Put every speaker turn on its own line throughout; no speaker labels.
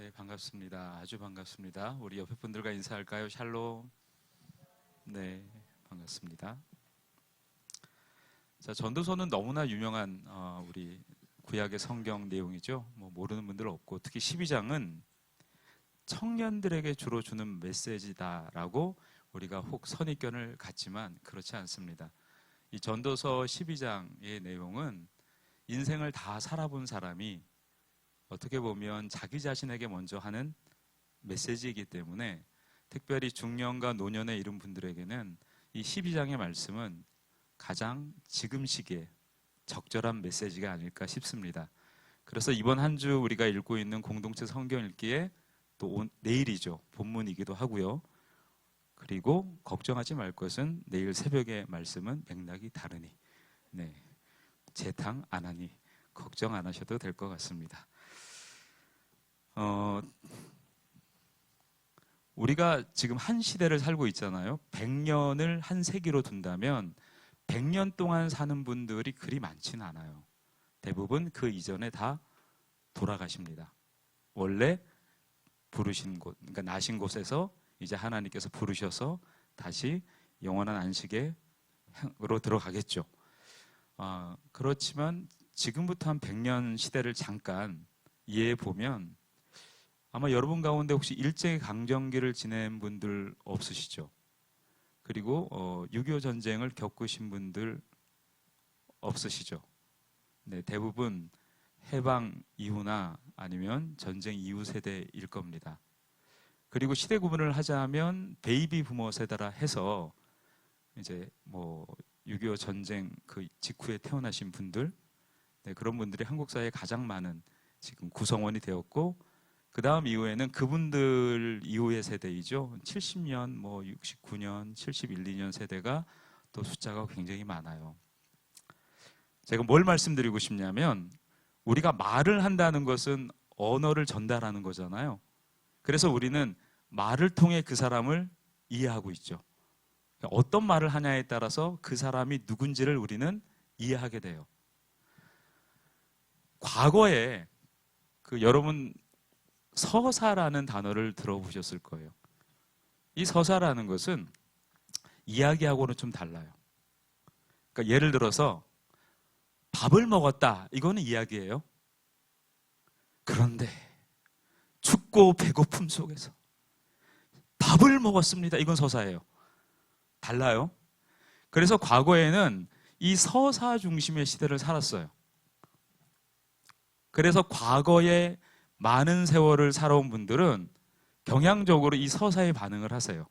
네, 반갑습니다. 아주 반갑습니다. 우리 옆에 분들과 인사할까요? 샬롬. 네, 반갑습니다. 자, 전도서는 너무나 유명한 우리 구약의 성경 내용이죠. 모르는 분들 없고, 특히 12장은 청년들에게 주로 주는 메시지다라고 우리가 혹 선입견을 갖지만 그렇지 않습니다. 이 전도서 12장의 내용은 인생을 다 살아본 사람이 어떻게 보면 자기 자신에게 먼저 하는 메시지이기 때문에 특별히 중년과 노년에 이른 분들에게는 이 12장의 말씀은 가장 지금 시기에 적절한 메시지가 아닐까 싶습니다. 그래서 이번 한 주 우리가 읽고 있는 공동체 성경 읽기에 또 내일이죠. 본문이기도 하고요. 그리고 걱정하지 말 것은 내일 새벽의 말씀은 맥락이 다르니 재탕 안 하니 걱정 안 하셔도 될 것 같습니다. 우리가 지금 한 시대를 살고 있잖아요. 100년을 한 세기로 둔다면 100년 동안 사는 분들이 그리 많지는 않아요. 대부분 그 이전에 다 돌아가십니다. 원래 부르신 곳, 그러니까 나신 곳에서 이제 하나님께서 부르셔서 다시 영원한 안식으로 들어가겠죠. 그렇지만 지금부터 한 100년 시대를 잠깐 이해해 보면 아마 여러분 가운데 혹시 일제강점기를 지낸 분들 없으시죠? 그리고 6.25 전쟁을 겪으신 분들 없으시죠? 네, 대부분 해방 이후나 아니면 전쟁 이후 세대일 겁니다. 그리고 시대 구분을 하자면 베이비 부머 세대라 해서 이제 6.25 전쟁 그 직후에 태어나신 분들, 그런 분들이 한국 사회에 가장 많은 지금 구성원이 되었고, 그 다음 이후에는 그분들 이후의 세대이죠. 70년, 69년, 71, 2년 세대가 또 숫자가 굉장히 많아요. 제가 뭘 말씀드리고 싶냐면 우리가 말을 한다는 것은 언어를 전달하는 거잖아요. 그래서 우리는 말을 통해 그 사람을 이해하고 있죠. 어떤 말을 하냐에 따라서 그 사람이 누군지를 우리는 이해하게 돼요. 과거에 여러분 서사라는 단어를 들어보셨을 거예요. 이 서사라는 것은 이야기하고는 좀 달라요. 그러니까 예를 들어서 밥을 먹었다, 이거는 이야기예요. 그런데 춥고 배고픔 속에서 밥을 먹었습니다, 이건 서사예요. 달라요. 그래서 과거에는 이 서사 중심의 시대를 살았어요. 그래서 과거에 많은 세월을 살아온 분들은 경향적으로 이 서사에 반응을 하세요.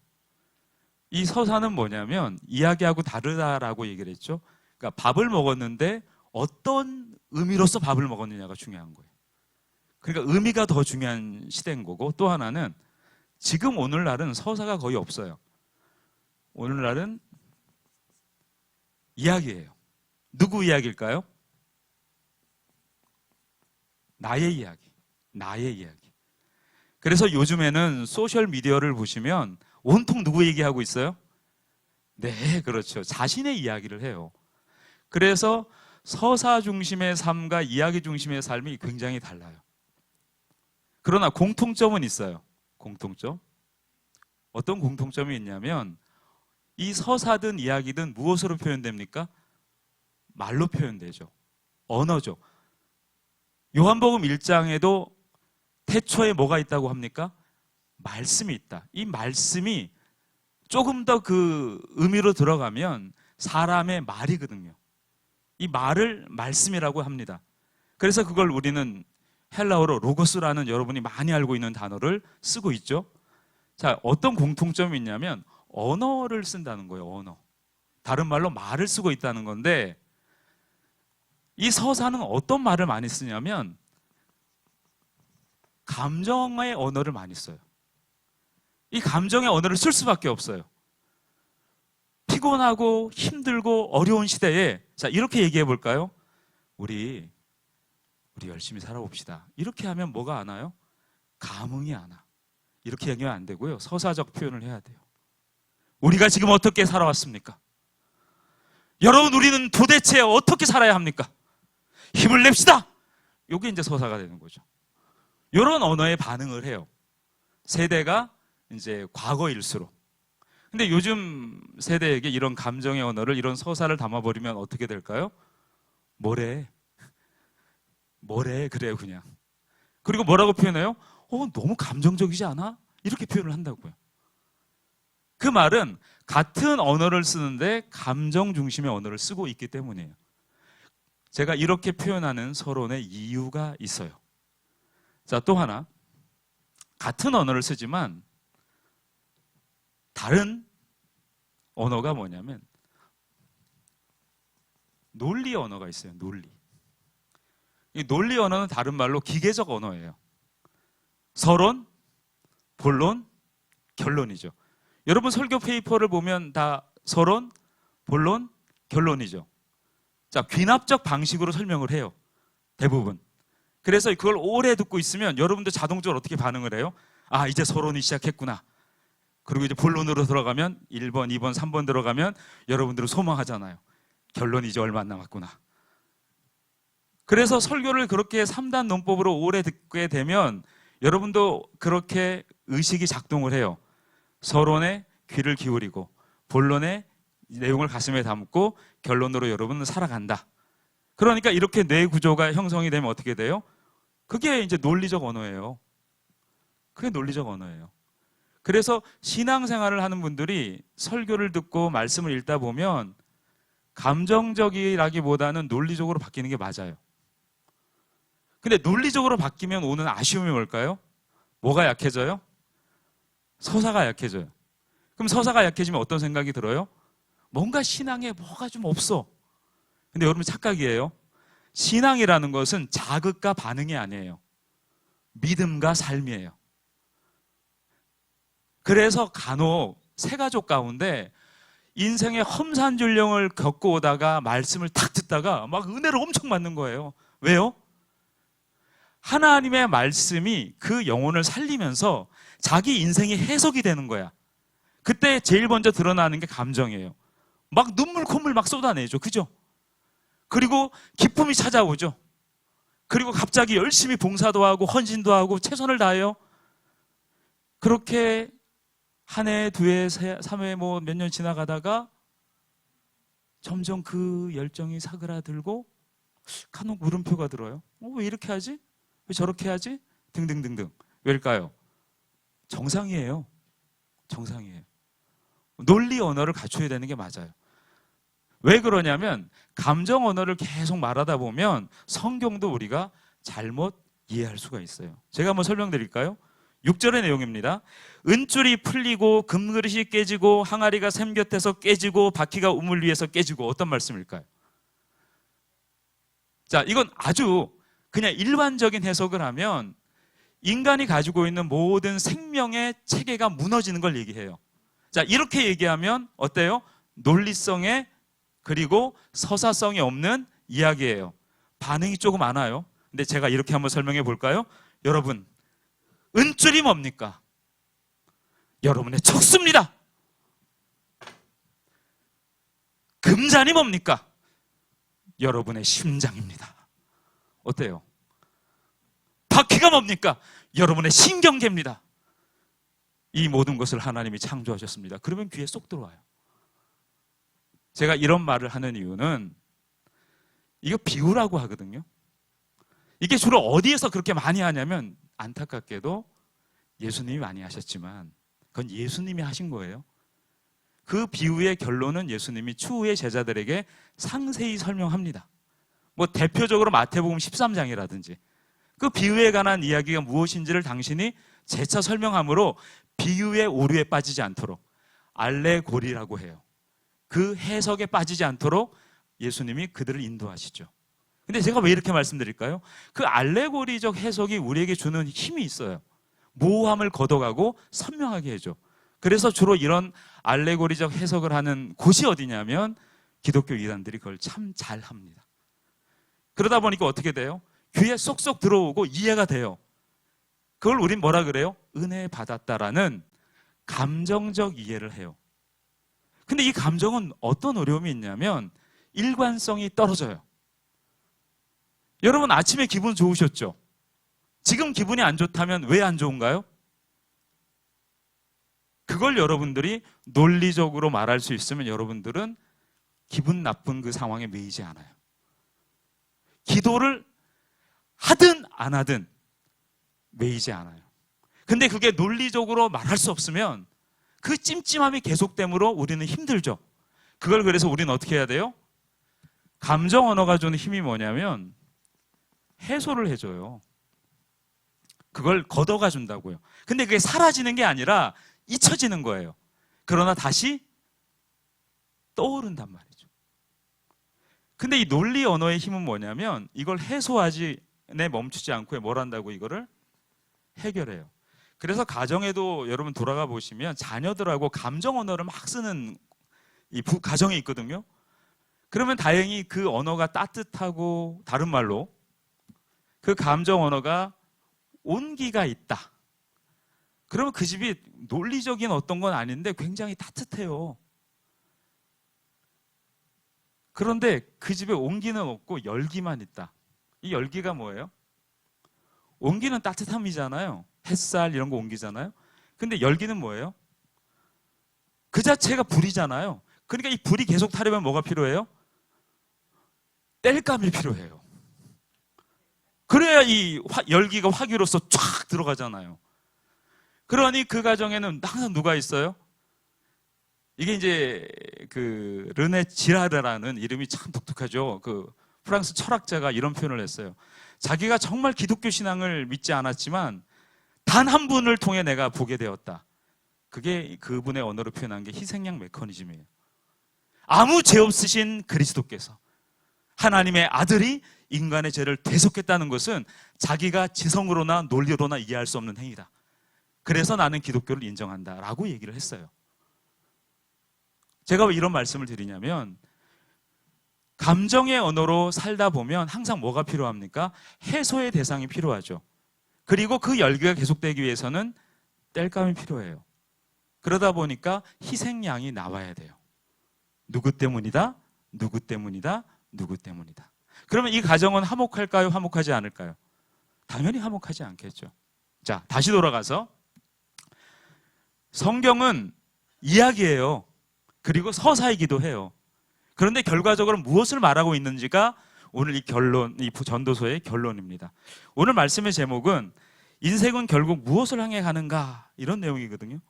이 서사는 뭐냐면 이야기하고 다르다라고 얘기를 했죠. 그러니까 밥을 먹었는데 어떤 의미로서 밥을 먹었느냐가 중요한 거예요. 그러니까 의미가 더 중요한 시대인 거고, 또 하나는 지금 오늘날은 서사가 거의 없어요. 오늘날은 이야기예요. 누구 이야기일까요? 나의 이야기. 나의 이야기. 그래서 요즘에는 소셜 미디어를 보시면 온통 누구 얘기하고 있어요? 네, 그렇죠. 자신의 이야기를 해요. 그래서 서사 중심의 삶과 이야기 중심의 삶이 굉장히 달라요. 그러나 공통점은 있어요. 공통점. 어떤 공통점이 있냐면 이 서사든 이야기든 무엇으로 표현됩니까? 말로 표현되죠. 언어죠. 요한복음 1장에도 태초에 뭐가 있다고 합니까? 말씀이 있다. 이 말씀이 조금 더 그 의미로 들어가면 사람의 말이거든요. 이 말을 말씀이라고 합니다. 그래서 그걸 우리는 헬라어로 로고스라는 여러분이 많이 알고 있는 단어를 쓰고 있죠. 자, 어떤 공통점이 있냐면 언어를 쓴다는 거예요. 언어. 다른 말로 말을 쓰고 있다는 건데, 이 서사는 어떤 말을 많이 쓰냐면 감정의 언어를 많이 써요. 이 감정의 언어를 쓸 수밖에 없어요. 피곤하고 힘들고 어려운 시대에, 자, 이렇게 얘기해 볼까요? 우리 열심히 살아봅시다. 이렇게 하면 뭐가 안 와요? 감흥이 안 와. 이렇게 얘기하면 안 되고요. 서사적 표현을 해야 돼요. 우리가 지금 어떻게 살아왔습니까? 여러분, 우리는 도대체 어떻게 살아야 합니까? 힘을 냅시다. 이게 이제 서사가 되는 거죠. 이런 언어에 반응을 해요. 세대가 이제 과거일수록. 근데 요즘 세대에게 이런 감정의 언어를, 이런 서사를 담아버리면 어떻게 될까요? 뭐래? 그래요, 그냥. 그리고 뭐라고 표현해요? 너무 감정적이지 않아? 이렇게 표현을 한다고요. 그 말은 같은 언어를 쓰는데 감정 중심의 언어를 쓰고 있기 때문이에요. 제가 이렇게 표현하는 서론의 이유가 있어요. 자, 또 하나. 같은 언어를 쓰지만 다른 언어가 뭐냐면 논리 언어가 있어요. 논리. 이 논리 언어는 다른 말로 기계적 언어예요. 서론, 본론, 결론이죠. 여러분 설교 페이퍼를 보면 다 서론, 본론, 결론이죠. 자, 귀납적 방식으로 설명을 해요. 대부분. 그래서 그걸 오래 듣고 있으면 여러분도 자동적으로 어떻게 반응을 해요? 아, 이제 서론이 시작했구나. 그리고 이제 본론으로 들어가면 1번, 2번, 3번 들어가면 여러분들은 소망하잖아요. 결론이 이제 얼마 안 남았구나. 그래서 설교를 그렇게 3단 논법으로 오래 듣게 되면 여러분도 그렇게 의식이 작동을 해요. 서론에 귀를 기울이고 본론에 내용을 가슴에 담고 결론으로 여러분은 살아간다. 그러니까 이렇게 뇌 구조가 형성이 되면 어떻게 돼요? 그게 이제 논리적 언어예요. 그게 논리적 언어예요. 그래서 신앙생활을 하는 분들이 설교를 듣고 말씀을 읽다 보면 감정적이라기보다는 논리적으로 바뀌는 게 맞아요. 근데 논리적으로 바뀌면 오는 아쉬움이 뭘까요? 뭐가 약해져요? 서사가 약해져요. 그럼 서사가 약해지면 어떤 생각이 들어요? 뭔가 신앙에 뭐가 좀 없어. 근데 여러분 착각이에요. 신앙이라는 것은 자극과 반응이 아니에요. 믿음과 삶이에요. 그래서 간혹 새가족 가운데 인생의 험산줄령을 겪고 오다가 말씀을 탁 듣다가 막 은혜를 엄청 받는 거예요. 왜요? 하나님의 말씀이 그 영혼을 살리면서 자기 인생이 해석이 되는 거야. 그때 제일 먼저 드러나는 게 감정이에요. 막 눈물 콧물 막 쏟아내죠. 그죠? 그리고 기쁨이 찾아오죠. 그리고 갑자기 열심히 봉사도 하고 헌신도 하고 최선을 다해요. 그렇게 한 해, 두 해, 삼 해 뭐 몇 년 지나가다가 점점 그 열정이 사그라들고 간혹 물음표가 들어요. 왜 이렇게 하지? 왜 저렇게 하지? 등등등등. 왜일까요? 정상이에요. 정상이에요. 논리 언어를 갖춰야 되는 게 맞아요. 왜 그러냐면 감정 언어를 계속 말하다 보면 성경도 우리가 잘못 이해할 수가 있어요. 제가 한번 설명드릴까요? 6절의 내용입니다. 은줄이 풀리고 금그릇이 깨지고 항아리가 샘 곁에서 깨지고 바퀴가 우물 위에서 깨지고. 어떤 말씀일까요? 자, 이건 아주 그냥 일반적인 해석을 하면 인간이 가지고 있는 모든 생명의 체계가 무너지는 걸 얘기해요. 자, 이렇게 얘기하면 어때요? 논리성에 그리고 서사성이 없는 이야기예요. 반응이 조금 안 와요. 근데 제가 이렇게 한번 설명해 볼까요? 여러분, 은줄이 뭡니까? 여러분의 척수입니다. 금잔이 뭡니까? 여러분의 심장입니다. 어때요? 바퀴가 뭡니까? 여러분의 신경계입니다. 이 모든 것을 하나님이 창조하셨습니다. 그러면 귀에 쏙 들어와요. 제가 이런 말을 하는 이유는 이거 비유라고 하거든요. 이게 주로 어디에서 그렇게 많이 하냐면 안타깝게도 예수님이 많이 하셨지만 그건 예수님이 하신 거예요. 그 비유의 결론은 예수님이 추후에 제자들에게 상세히 설명합니다. 뭐 대표적으로 마태복음 13장이라든지 그 비유에 관한 이야기가 무엇인지를 당신이 재차 설명함으로 비유의 오류에 빠지지 않도록 알레고리라고 해요. 그 해석에 빠지지 않도록 예수님이 그들을 인도하시죠. 근데 제가 왜 이렇게 말씀드릴까요? 그 알레고리적 해석이 우리에게 주는 힘이 있어요. 모호함을 걷어가고 선명하게 해줘. 그래서 주로 이런 알레고리적 해석을 하는 곳이 어디냐면 기독교 이단들이 그걸 참 잘합니다. 그러다 보니까 어떻게 돼요? 귀에 쏙쏙 들어오고 이해가 돼요. 그걸 우린 뭐라 그래요? 은혜 받았다라는 감정적 이해를 해요. 근데 이 감정은 어떤 어려움이 있냐면 일관성이 떨어져요. 여러분 아침에 기분 좋으셨죠? 지금 기분이 안 좋다면 왜 안 좋은가요? 그걸 여러분들이 논리적으로 말할 수 있으면 여러분들은 기분 나쁜 그 상황에 매이지 않아요. 기도를 하든 안 하든 매이지 않아요. 근데 그게 논리적으로 말할 수 없으면 그 찜찜함이 계속되므로 우리는 힘들죠. 그걸 그래서 우리는 어떻게 해야 돼요? 감정 언어가 주는 힘이 뭐냐면 해소를 해줘요. 그걸 걷어가 준다고요. 근데 그게 사라지는 게 아니라 잊혀지는 거예요. 그러나 다시 떠오른단 말이죠. 근데 이 논리 언어의 힘은 뭐냐면 이걸 해소하지 멈추지 않고 뭘 한다고 이거를 해결해요. 그래서 가정에도 여러분 돌아가 보시면 자녀들하고 감정 언어를 막 쓰는 이 가정이 있거든요. 그러면 다행히 그 언어가 따뜻하고 다른 말로 그 감정 언어가 온기가 있다. 그러면 그 집이 논리적인 어떤 건 아닌데 굉장히 따뜻해요. 그런데 그 집에 온기는 없고 열기만 있다. 이 열기가 뭐예요? 온기는 따뜻함이잖아요. 햇살 이런 거 온기잖아요. 근데 열기는 뭐예요? 그 자체가 불이잖아요. 그러니까 이 불이 계속 타려면 뭐가 필요해요? 땔감이 필요해요. 그래야 이 열기가 화기로서 쫙 들어가잖아요. 그러니 그 가정에는 항상 누가 있어요? 이게 이제 그 르네 지라르라는 이름이 참 독특하죠. 그 프랑스 철학자가 이런 표현을 했어요. 자기가 정말 기독교 신앙을 믿지 않았지만 단 한 분을 통해 내가 보게 되었다. 그게 그분의 언어로 표현한 게 희생양 메커니즘이에요. 아무 죄 없으신 그리스도께서 하나님의 아들이 인간의 죄를 대속했다는 것은 자기가 지성으로나 논리로나 이해할 수 없는 행위다. 그래서 나는 기독교를 인정한다라고 얘기를 했어요. 제가 왜 이런 말씀을 드리냐면 감정의 언어로 살다 보면 항상 뭐가 필요합니까? 해소의 대상이 필요하죠. 그리고 그 열기가 계속되기 위해서는 땔감이 필요해요. 그러다 보니까 희생양이 나와야 돼요. 누구 때문이다? 누구 때문이다? 누구 때문이다. 그러면 이 가정은 화목할까요? 화목하지 않을까요? 당연히 화목하지 않겠죠. 자, 다시 돌아가서 성경은 이야기예요. 그리고 서사이기도 해요. 그런데 결과적으로 무엇을 말하고 있는지가 오늘 이 전도서의 결론입니다. 오늘 말씀의 제목은 인생은 결국 무엇을 향해 가는가 이런 내용이거든요.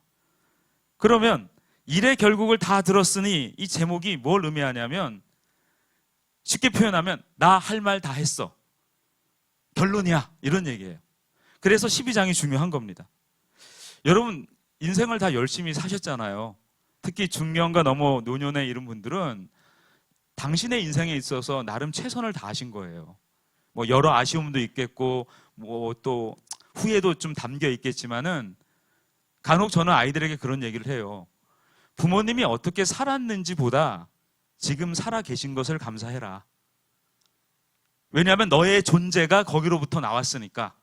그러면 일의 결국을 다 들었으니 이 제목이 뭘 의미하냐면 쉽게 표현하면 나 할 말 다 했어. 결론이야. 이런 얘기예요. 그래서 12장이 중요한 겁니다. 여러분 인생을 다 열심히 사셨잖아요. 특히 중년과 넘어 노년에 이른 분들은 당신의 인생에 있어서 나름 최선을 다하신 거예요. 뭐 여러 아쉬움도 있겠고 뭐 또 후회도 좀 담겨 있겠지만은 간혹 저는 아이들에게 그런 얘기를 해요. 부모님이 어떻게 살았는지 보다 지금 살아 계신 것을 감사해라. 왜냐하면 너의 존재가 거기로부터 나왔으니까.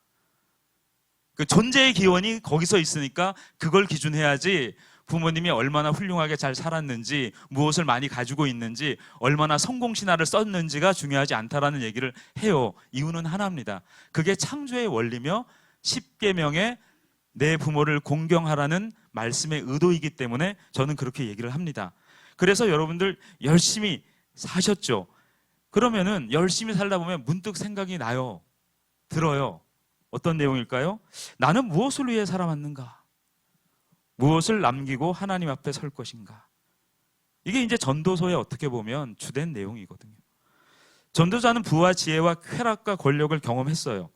그 존재의 기원이 거기서 있으니까 그걸 기준해야지 부모님이 얼마나 훌륭하게 잘 살았는지, 무엇을 많이 가지고 있는지, 얼마나 성공신화를 썼는지가 중요하지 않다라는 얘기를 해요. 이유는 하나입니다. 그게 창조의 원리며 10계명의 내 부모를 공경하라는 말씀의 의도이기 때문에 저는 그렇게 얘기를 합니다. 그래서 여러분들 열심히 사셨죠. 그러면은 열심히 살다 보면 문득 생각이 나요. 들어요. 어떤 내용일까요? 나는 무엇을 위해 살아왔는가? 무엇을 남기고 하나님 앞에 설 것인가? 이게 이제 전도서에 어떻게 보면 주된 내용이거든요. 전도자는 부와 지혜와 쾌락과 권력을 경험했어요.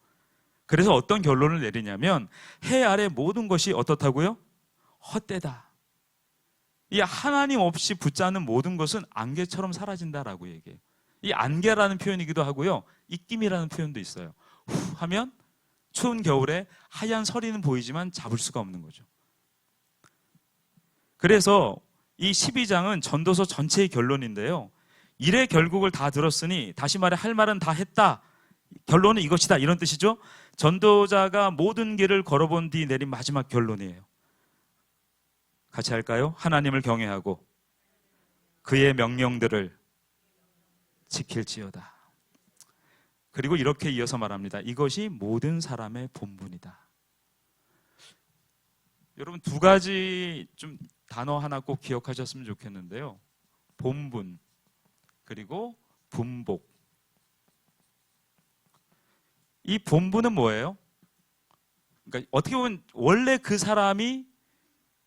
그래서 어떤 결론을 내리냐면 해 아래 모든 것이 어떻다고요? 헛되다. 이 하나님 없이 붙잡는 모든 것은 안개처럼 사라진다라고 얘기해요. 이 안개라는 표현이기도 하고요. 입김이라는 표현도 있어요. 후 하면 추운 겨울에 하얀 서리는 보이지만 잡을 수가 없는 거죠. 그래서 이 12장은 전도서 전체의 결론인데요. 일의 결국을 다 들었으니 다시 말해 할 말은 다 했다. 결론은 이것이다. 이런 뜻이죠. 전도자가 모든 길을 걸어본 뒤 내린 마지막 결론이에요. 같이 할까요? 하나님을 경외하고 그의 명령들을 지킬지어다. 그리고 이렇게 이어서 말합니다. 이것이 모든 사람의 본분이다. 여러분 두 가지 좀 단어 하나 꼭 기억하셨으면 좋겠는데요. 본분 그리고 분복. 이 본분은 뭐예요? 그러니까 어떻게 보면 원래 그 사람이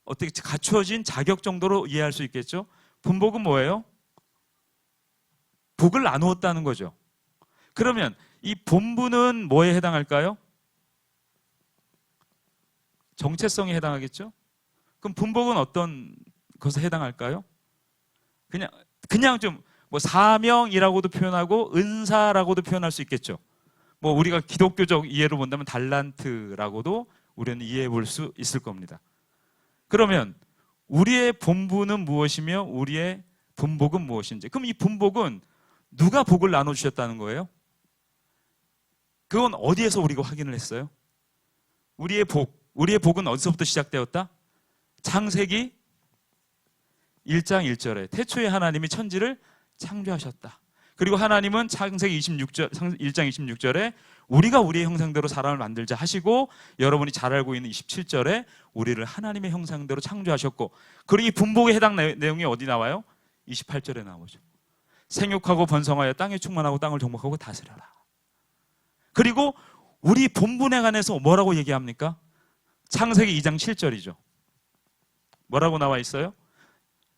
어떻게 갖추어진 자격 정도로 이해할 수 있겠죠? 분복은 뭐예요? 복을 나누었다는 거죠. 그러면 이 본분은 뭐에 해당할까요? 정체성에 해당하겠죠? 그럼 분복은 어떤 것에 해당할까요? 그냥 좀 뭐 사명이라고도 표현하고 은사라고도 표현할 수 있겠죠. 뭐 우리가 기독교적 이해로 본다면 달란트라고도 우리는 이해해 볼 수 있을 겁니다. 그러면 우리의 본분은 무엇이며 우리의 분복은 무엇인지. 그럼 이 분복은 누가 복을 나눠주셨다는 거예요? 그건 어디에서 우리가 확인을 했어요? 우리의 복은 어디서부터 시작되었다? 창세기 1장 1절에 태초에 하나님이 천지를 창조하셨다. 그리고 하나님은 창세기 1장 26절에 우리가 우리의 형상대로 사람을 만들자 하시고, 여러분이 잘 알고 있는 27절에 우리를 하나님의 형상대로 창조하셨고, 그리고 이 분복에 해당 내용이 어디 나와요? 28절에 나오죠. 생육하고 번성하여 땅에 충만하고 땅을 정복하고 다스려라. 그리고 우리 본분에 관해서 뭐라고 얘기합니까? 창세기 2장 7절이죠. 뭐라고 나와 있어요?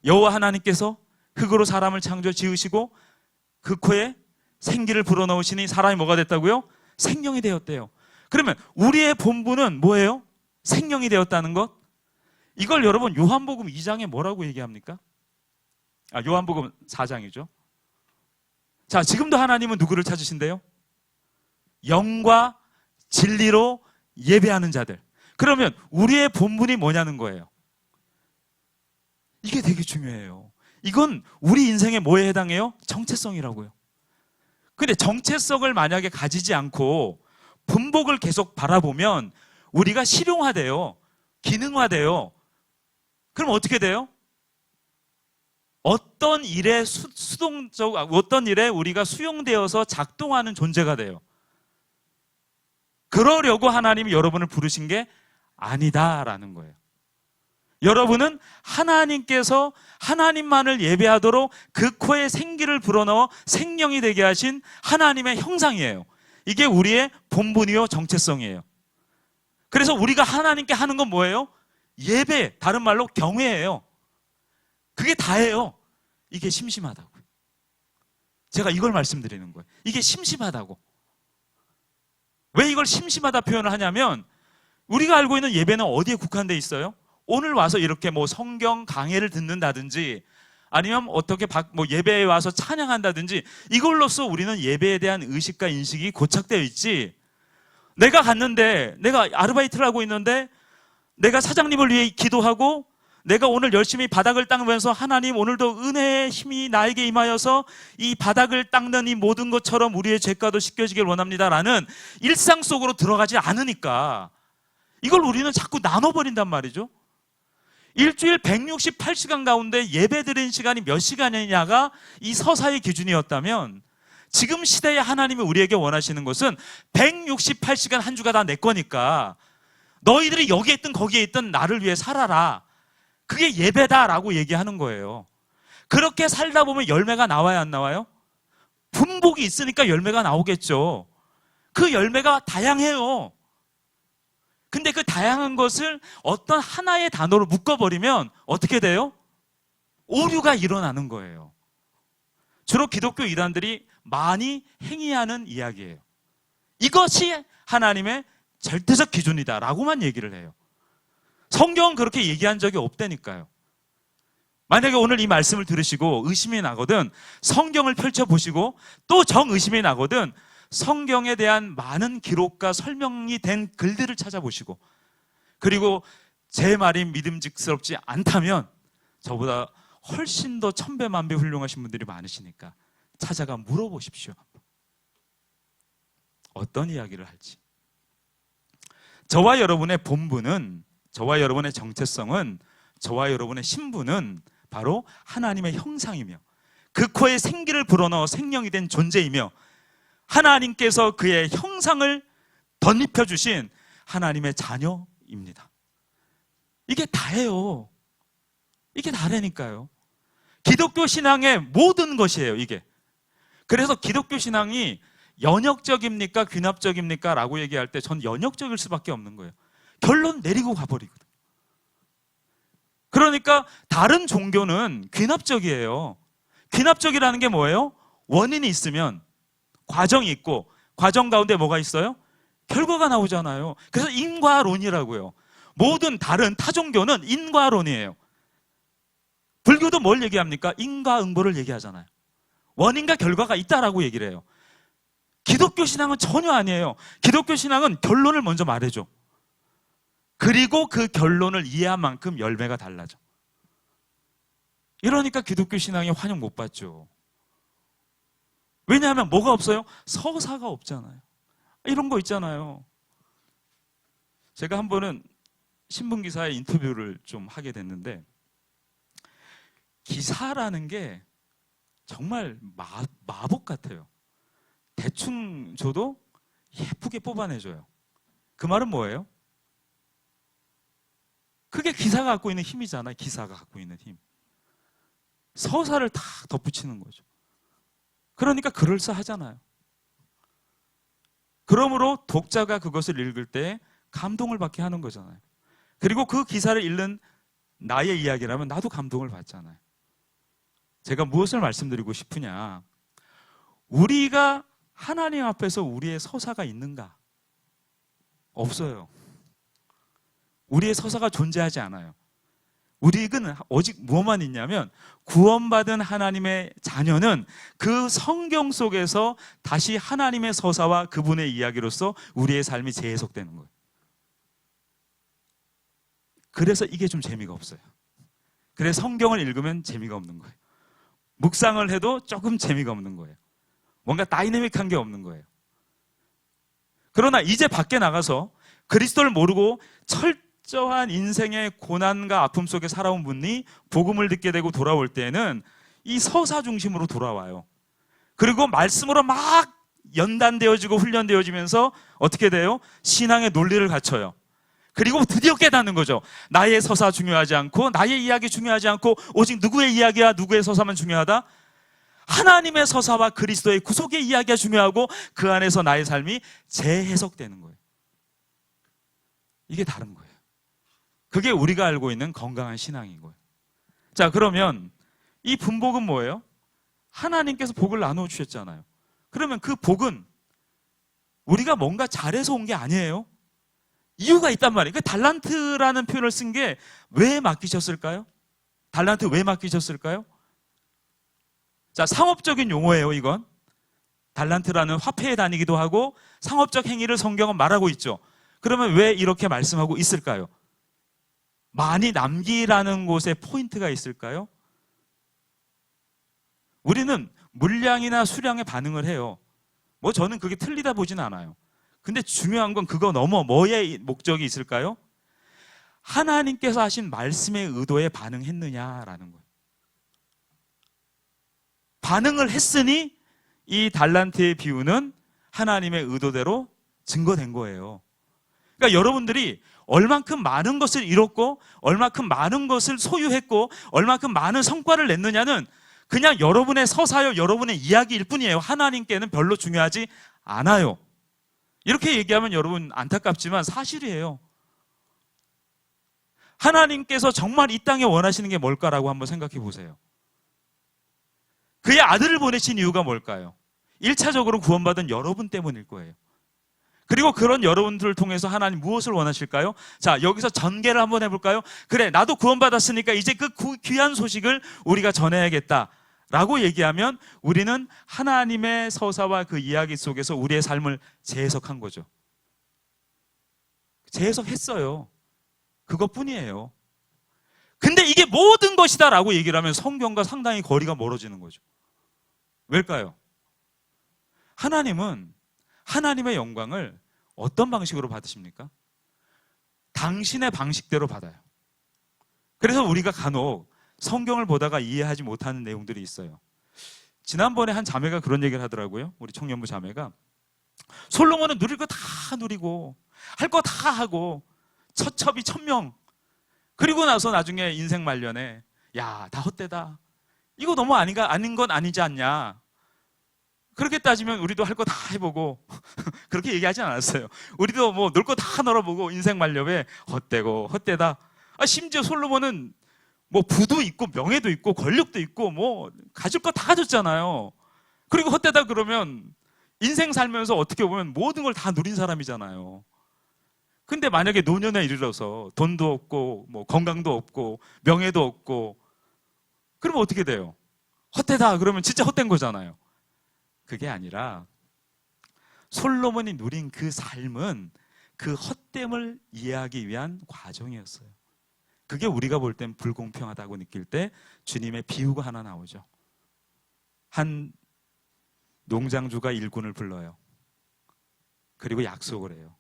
여호와 하나님께서 흙으로 사람을 창조 지으시고 그 코에 생기를 불어넣으시니 사람이 뭐가 됐다고요? 생명이 되었대요. 그러면 우리의 본분은 뭐예요? 생명이 되었다는 것. 이걸 여러분 요한복음 2장에 뭐라고 얘기합니까? 요한복음 4장이죠. 자, 지금도 하나님은 누구를 찾으신대요? 영과 진리로 예배하는 자들. 그러면 우리의 본분이 뭐냐는 거예요. 이게 되게 중요해요. 이건 우리 인생의 뭐에 해당해요? 정체성이라고요. 근데 정체성을 만약에 가지지 않고 분복을 계속 바라보면 우리가 실용화돼요. 기능화돼요. 그럼 어떻게 돼요? 어떤 일에 어떤 일에 우리가 수용되어서 작동하는 존재가 돼요. 그러려고 하나님이 여러분을 부르신 게 아니다라는 거예요. 여러분은 하나님께서 하나님만을 예배하도록 그 코에 생기를 불어넣어 생명이 되게 하신 하나님의 형상이에요. 이게 우리의 본분이요 정체성이에요. 그래서 우리가 하나님께 하는 건 뭐예요? 예배, 다른 말로 경외예요. 그게 다예요. 이게 심심하다고요. 제가 이걸 말씀드리는 거예요. 이게 심심하다고. 왜 이걸 심심하다 표현을 하냐면 우리가 알고 있는 예배는 어디에 국한되어 있어요? 오늘 와서 이렇게 뭐 성경 강해를 듣는다든지 아니면 어떻게 예배에 와서 찬양한다든지 이걸로써 우리는 예배에 대한 의식과 인식이 고착되어 있지, 내가 갔는데 내가 아르바이트를 하고 있는데 내가 사장님을 위해 기도하고 내가 오늘 열심히 바닥을 닦으면서 하나님 오늘도 은혜의 힘이 나에게 임하여서 이 바닥을 닦는 이 모든 것처럼 우리의 죄가도 씻겨지길 원합니다라는 일상 속으로 들어가지 않으니까 이걸 우리는 자꾸 나눠버린단 말이죠. 일주일 168시간 가운데 예배 드린 시간이 몇 시간이냐가 이 서사의 기준이었다면 지금 시대에 하나님이 우리에게 원하시는 것은 168시간 한 주가 다 내 거니까 너희들이 여기에 있든 거기에 있든 나를 위해 살아라. 그게 예배다라고 얘기하는 거예요. 그렇게 살다 보면 열매가 나와야 안 나와요? 분복이 있으니까 열매가 나오겠죠. 그 열매가 다양해요. 근데 그 다양한 것을 어떤 하나의 단어로 묶어버리면 어떻게 돼요? 오류가 일어나는 거예요. 주로 기독교 이단들이 많이 행위하는 이야기예요. 이것이 하나님의 절대적 기준이다라고만 얘기를 해요. 성경은 그렇게 얘기한 적이 없다니까요. 만약에 오늘 이 말씀을 들으시고 의심이 나거든 성경을 펼쳐보시고 또 정의심이 나거든 성경에 대한 많은 기록과 설명이 된 글들을 찾아보시고, 그리고 제 말이 믿음직스럽지 않다면 저보다 훨씬 더 천배만배 훌륭하신 분들이 많으시니까 찾아가 물어보십시오. 어떤 이야기를 할지. 저와 여러분의 본분은, 저와 여러분의 정체성은, 저와 여러분의 신분은 바로 하나님의 형상이며 그 코에 생기를 불어넣어 생명이 된 존재이며 하나님께서 그의 형상을 덧입혀 주신 하나님의 자녀입니다. 이게 다예요. 이게 다라니까요. 기독교 신앙의 모든 것이에요, 이게. 그래서 기독교 신앙이 연역적입니까? 귀납적입니까? 라고 얘기할 때 전 연역적일 수밖에 없는 거예요. 결론 내리고 가버리거든. 그러니까 다른 종교는 귀납적이에요. 귀납적이라는 게 뭐예요? 원인이 있으면 과정이 있고, 과정 가운데 뭐가 있어요? 결과가 나오잖아요. 그래서 인과론이라고요. 모든 다른 타종교는 인과론이에요. 불교도 뭘 얘기합니까? 인과응보를 얘기하잖아요. 원인과 결과가 있다라고 얘기를 해요. 기독교 신앙은 전혀 아니에요. 기독교 신앙은 결론을 먼저 말해줘. 그리고 그 결론을 이해한 만큼 열매가 달라져. 이러니까 기독교 신앙이 환영 못 받죠. 왜냐하면 뭐가 없어요? 서사가 없잖아요. 이런 거 있잖아요. 제가 한 번은 신문기사에 인터뷰를 좀 하게 됐는데, 기사라는 게 정말 마법 같아요. 대충 줘도 예쁘게 뽑아내줘요. 그 말은 뭐예요? 그게 기사가 갖고 있는 힘이잖아요. 기사가 갖고 있는 힘. 서사를 다 덧붙이는 거죠. 그러니까 그럴싸하잖아요. 그러므로 독자가 그것을 읽을 때 감동을 받게 하는 거잖아요. 그리고 그 기사를 읽는 나의 이야기라면 나도 감동을 받잖아요. 제가 무엇을 말씀드리고 싶으냐? 우리가 하나님 앞에서 우리의 서사가 있는가? 없어요. 우리의 서사가 존재하지 않아요. 우리는 오직 무엇만 있냐면, 구원받은 하나님의 자녀는 그 성경 속에서 다시 하나님의 서사와 그분의 이야기로서 우리의 삶이 재해석되는 거예요. 그래서 이게 좀 재미가 없어요. 그래서 성경을 읽으면 재미가 없는 거예요. 묵상을 해도 조금 재미가 없는 거예요. 뭔가 다이내믹한 게 없는 거예요. 그러나 이제 밖에 나가서 그리스도를 모르고 철저한 인생의 고난과 아픔 속에 살아온 분이 복음을 듣게 되고 돌아올 때는 이 서사 중심으로 돌아와요. 그리고 말씀으로 막 연단되어지고 훈련되어지면서 어떻게 돼요? 신앙의 논리를 갖춰요. 그리고 드디어 깨닫는 거죠. 나의 서사 중요하지 않고, 나의 이야기 중요하지 않고, 오직 누구의 이야기와 누구의 서사만 중요하다? 하나님의 서사와 그리스도의 구속의 이야기가 중요하고, 그 안에서 나의 삶이 재해석되는 거예요. 이게 다른 거예요. 그게 우리가 알고 있는 건강한 신앙인 거예요. 자, 그러면 이 분복은 뭐예요? 하나님께서 복을 나누어 주셨잖아요. 그러면 그 복은 우리가 뭔가 잘해서 온 게 아니에요. 이유가 있단 말이에요. 그 달란트라는 표현을 쓴 게 왜 맡기셨을까요? 달란트 왜 맡기셨을까요? 자, 상업적인 용어예요, 이건. 달란트라는 화폐의 단위이기도 하고 상업적 행위를 성경은 말하고 있죠. 그러면 왜 이렇게 말씀하고 있을까요? 많이 남기라는 곳에 포인트가 있을까요? 우리는 물량이나 수량에 반응을 해요. 뭐 저는 그게 틀리다 보진 않아요. 근데 중요한 건 그거 넘어 뭐의 목적이 있을까요? 하나님께서 하신 말씀의 의도에 반응했느냐라는 거예요. 반응을 했으니 이 달란트의 비유는 하나님의 의도대로 증거된 거예요. 그러니까 여러분들이 얼만큼 많은 것을 이뤘고, 얼만큼 많은 것을 소유했고, 얼만큼 많은 성과를 냈느냐는 그냥 여러분의 서사요, 여러분의 이야기일 뿐이에요. 하나님께는 별로 중요하지 않아요. 이렇게 얘기하면 여러분 안타깝지만 사실이에요. 하나님께서 정말 이 땅에 원하시는 게 뭘까라고 한번 생각해 보세요. 그의 아들을 보내신 이유가 뭘까요? 1차적으로 구원받은 여러분 때문일 거예요. 그리고 그런 여러분들을 통해서 하나님 무엇을 원하실까요? 자, 여기서 전개를 한번 해볼까요? 그래, 나도 구원받았으니까 이제 그 귀한 소식을 우리가 전해야겠다 라고 얘기하면 우리는 하나님의 서사와 그 이야기 속에서 우리의 삶을 재해석한 거죠. 재해석했어요. 그것뿐이에요. 근데 이게 모든 것이다 라고 얘기를 하면 성경과 상당히 거리가 멀어지는 거죠. 왜일까요? 하나님은 하나님의 영광을 어떤 방식으로 받으십니까? 당신의 방식대로 받아요. 그래서 우리가 간혹 성경을 보다가 이해하지 못하는 내용들이 있어요. 지난번에 한 자매가 그런 얘기를 하더라고요. 우리 청년부 자매가 솔로몬은 누릴 거 다 누리고 할 거 다 하고 처첩이 1000명, 그리고 나서 나중에 인생 말년에 야, 다 헛되다, 이거 너무 아닌 건 아니지 않냐, 그렇게 따지면 우리도 할 거 다 해보고 그렇게 얘기하지 않았어요. 우리도 뭐 놀 거 다 놀아보고 인생 말년에 헛되고 헛되다. 심지어 솔로몬은 뭐 부도 있고 명예도 있고 권력도 있고 뭐 가질 거 다 가졌잖아요. 그리고 헛되다 그러면 인생 살면서 어떻게 보면 모든 걸 다 누린 사람이잖아요. 근데 만약에 노년에 이르러서 돈도 없고 뭐 건강도 없고 명예도 없고 그러면 어떻게 돼요? 헛되다 그러면 진짜 헛된 거잖아요. 그게 아니라 솔로몬이 누린 그 삶은 그 헛됨을 이해하기 위한 과정이었어요. 그게 우리가 볼 땐 불공평하다고 느낄 때 주님의 비유가 하나 나오죠. 한 농장주가 일꾼을 불러요. 그리고 약속을 해요.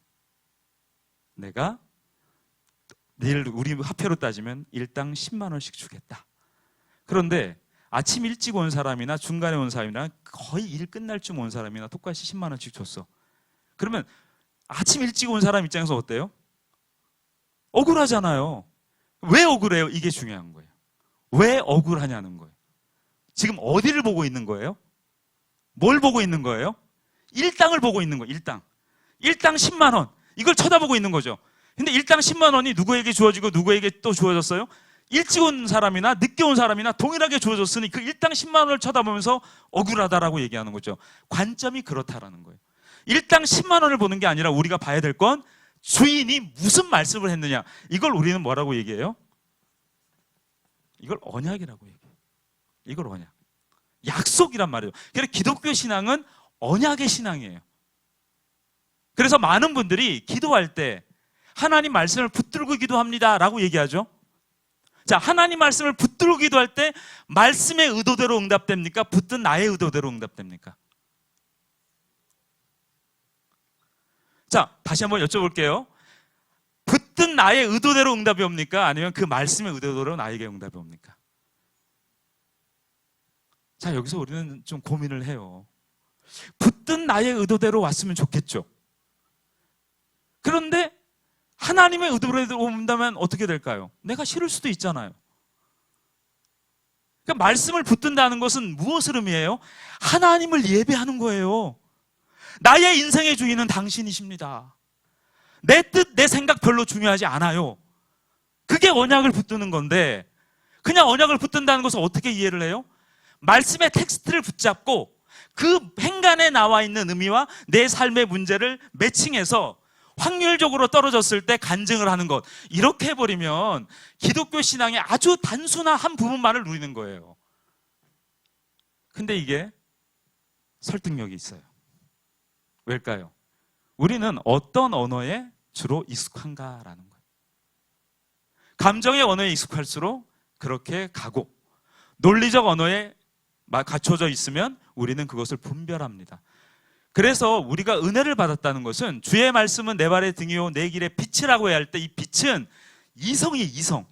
내가 내일 우리 화폐로 따지면 일당 10만 원씩 주겠다. 그런데 아침 일찍 온 사람이나 중간에 온 사람이나 거의 일 끝날 쯤 온 사람이나 똑같이 10만 원씩 줬어. 그러면 아침 일찍 온 사람 입장에서 어때요? 억울하잖아요. 왜 억울해요? 이게 중요한 거예요. 왜 억울하냐는 거예요. 지금 어디를 보고 있는 거예요? 뭘 보고 있는 거예요? 일당을 보고 있는 거예요. 일당 10만 원. 이걸 쳐다보고 있는 거죠. 근데 일당 10만 원이 누구에게 주어지고 누구에게 또 주어졌어요? 일찍 온 사람이나 늦게 온 사람이나 동일하게 주어졌으니 그 일당 10만 원을 쳐다보면서 억울하다라고 얘기하는 거죠. 관점이 그렇다라는 거예요. 일당 10만 원을 보는 게 아니라 우리가 봐야 될 건 주인이 무슨 말씀을 했느냐. 이걸 우리는 뭐라고 얘기해요? 이걸 언약이라고 얘기해요. 이걸 언약. 약속이란 말이에요. 그래서 기독교 신앙은 언약의 신앙이에요. 그래서 많은 분들이 기도할 때 하나님 말씀을 붙들고 기도합니다 라고 얘기하죠. 자, 하나님 말씀을 붙들고 기도할 때 말씀의 의도대로 응답됩니까? 붙든 나의 의도대로 응답됩니까? 자, 다시 한번 여쭤볼게요. 붙든 나의 의도대로 응답이 옵니까? 아니면 그 말씀의 의도대로 나에게 응답이 옵니까? 자, 여기서 우리는 좀 고민을 해요. 붙든 나의 의도대로 왔으면 좋겠죠. 그런데 하나님의 의도대로 온다면 어떻게 될까요? 내가 싫을 수도 있잖아요. 그러니까 말씀을 붙든다는 것은 무엇을 의미해요? 하나님을 예배하는 거예요. 나의 인생의 주인은 당신이십니다. 내 뜻, 내 생각 별로 중요하지 않아요. 그게 언약을 붙드는 건데, 그냥 언약을 붙든다는 것을 어떻게 이해를 해요? 말씀의 텍스트를 붙잡고 그 행간에 나와 있는 의미와 내 삶의 문제를 매칭해서 확률적으로 떨어졌을 때 간증을 하는 것. 이렇게 해버리면 기독교 신앙의 아주 단순한 한 부분만을 누리는 거예요. 근데 이게 설득력이 있어요. 왜일까요? 우리는 어떤 언어에 주로 익숙한가라는 거예요. 감정의 언어에 익숙할수록 그렇게 가고, 논리적 언어에 갖춰져 있으면 우리는 그것을 분별합니다. 그래서 우리가 은혜를 받았다는 것은 주의 말씀은 내 발의 등이요 내 길의 빛이라고 해야 할 때 이 빛은 이성이에요. 이성.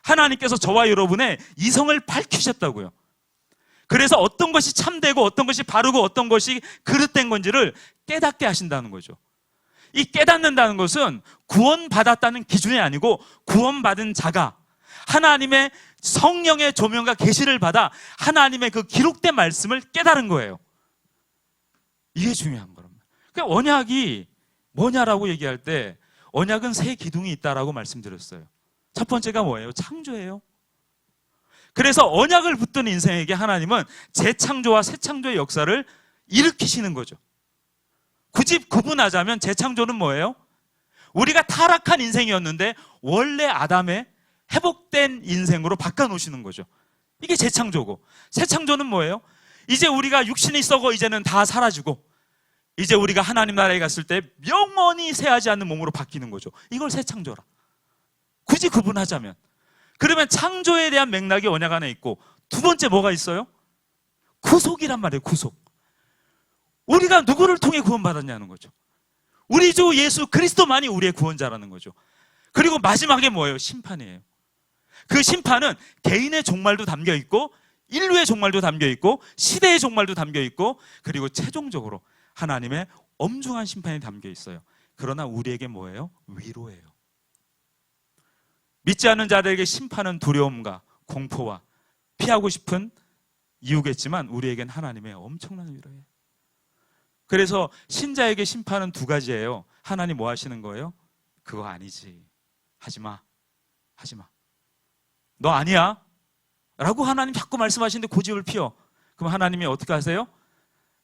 하나님께서 저와 여러분의 이성을 밝히셨다고요. 그래서 어떤 것이 참되고 어떤 것이 바르고 어떤 것이 그릇된 건지를 깨닫게 하신다는 거죠. 이 깨닫는다는 것은 구원받았다는 기준이 아니고 구원받은 자가 하나님의 성령의 조명과 계시를 받아 하나님의 그 기록된 말씀을 깨달은 거예요. 이게 중요한 거랍니다. 그러니까 언약이 뭐냐라고 얘기할 때 언약은 세 기둥이 있다라고 말씀드렸어요. 첫 번째가 뭐예요? 창조예요. 그래서 언약을 붙든 인생에게 하나님은 재창조와 새창조의 역사를 일으키시는 거죠. 굳이 구분하자면 재창조는 뭐예요? 우리가 타락한 인생이었는데 원래 아담의 회복된 인생으로 바꿔놓으시는 거죠. 이게 재창조고, 새창조는 뭐예요? 이제 우리가 육신이 썩어 이제는 다 사라지고 이제 우리가 하나님 나라에 갔을 때 영원히 새하지 않는 몸으로 바뀌는 거죠. 이걸 새창조라. 굳이 구분하자면. 그러면 창조에 대한 맥락이 언약 안에 있고, 두 번째 뭐가 있어요? 구속이란 말이에요. 구속. 우리가 누구를 통해 구원받았냐는 거죠. 우리 주 예수 그리스도만이 우리의 구원자라는 거죠. 그리고 마지막에 뭐예요? 심판이에요. 그 심판은 개인의 종말도 담겨 있고 인류의 종말도 담겨 있고 시대의 종말도 담겨 있고 그리고 최종적으로 하나님의 엄중한 심판이 담겨 있어요. 그러나 우리에게 뭐예요? 위로예요. 믿지 않는 자들에게 심판은 두려움과 공포와 피하고 싶은 이유겠지만 우리에겐 하나님의 엄청난 위로예요. 그래서 신자에게 심판은 두 가지예요. 하나님 뭐 하시는 거예요? 그거 아니지. 하지마. 하지마. 너 아니야. 라고 하나님 자꾸 말씀하시는데 고집을 피워. 그럼 하나님이 어떻게 하세요?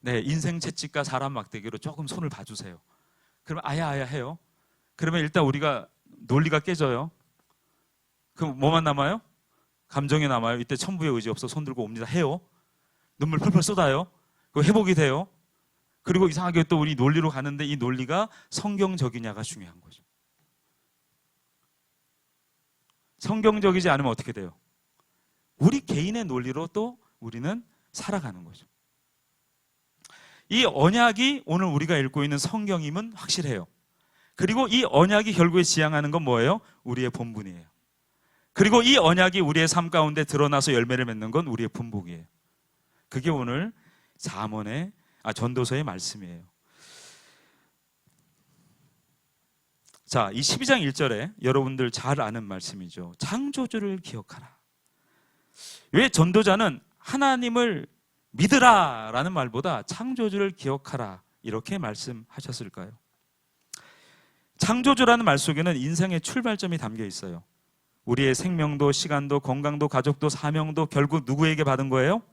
네, 인생 채찍과 사람 막대기로 조금 손을 봐주세요. 그러면 아야 해요. 그러면 일단 우리가 논리가 깨져요. 그럼 뭐만 남아요? 감정이 남아요. 이때 천부의 의지 없어 손 들고 옵니다. 해요. 눈물 펄펄 쏟아요. 그 회복이 돼요. 그리고 이상하게 또 우리 논리로 가는데 이 논리가 성경적이냐가 중요한 거죠. 성경적이지 않으면 어떻게 돼요? 우리 개인의 논리로 또 우리는 살아가는 거죠. 이 언약이 오늘 우리가 읽고 있는 성경임은 확실해요. 그리고 이 언약이 결국에 지향하는 건 뭐예요? 우리의 본분이에요. 그리고 이 언약이 우리의 삶 가운데 드러나서 열매를 맺는 건 우리의 분복이에요. 그게 오늘 전도서의 말씀이에요. 자, 이 12장 1절에 여러분들 잘 아는 말씀이죠. 창조주를 기억하라. 왜 전도자는 하나님을 믿으라 라는 말보다 창조주를 기억하라 이렇게 말씀하셨을까요? 창조주라는 말 속에는 인생의 출발점이 담겨 있어요. 우리의 생명도 시간도 건강도 가족도 사명도 결국 누구에게 받은 거예요?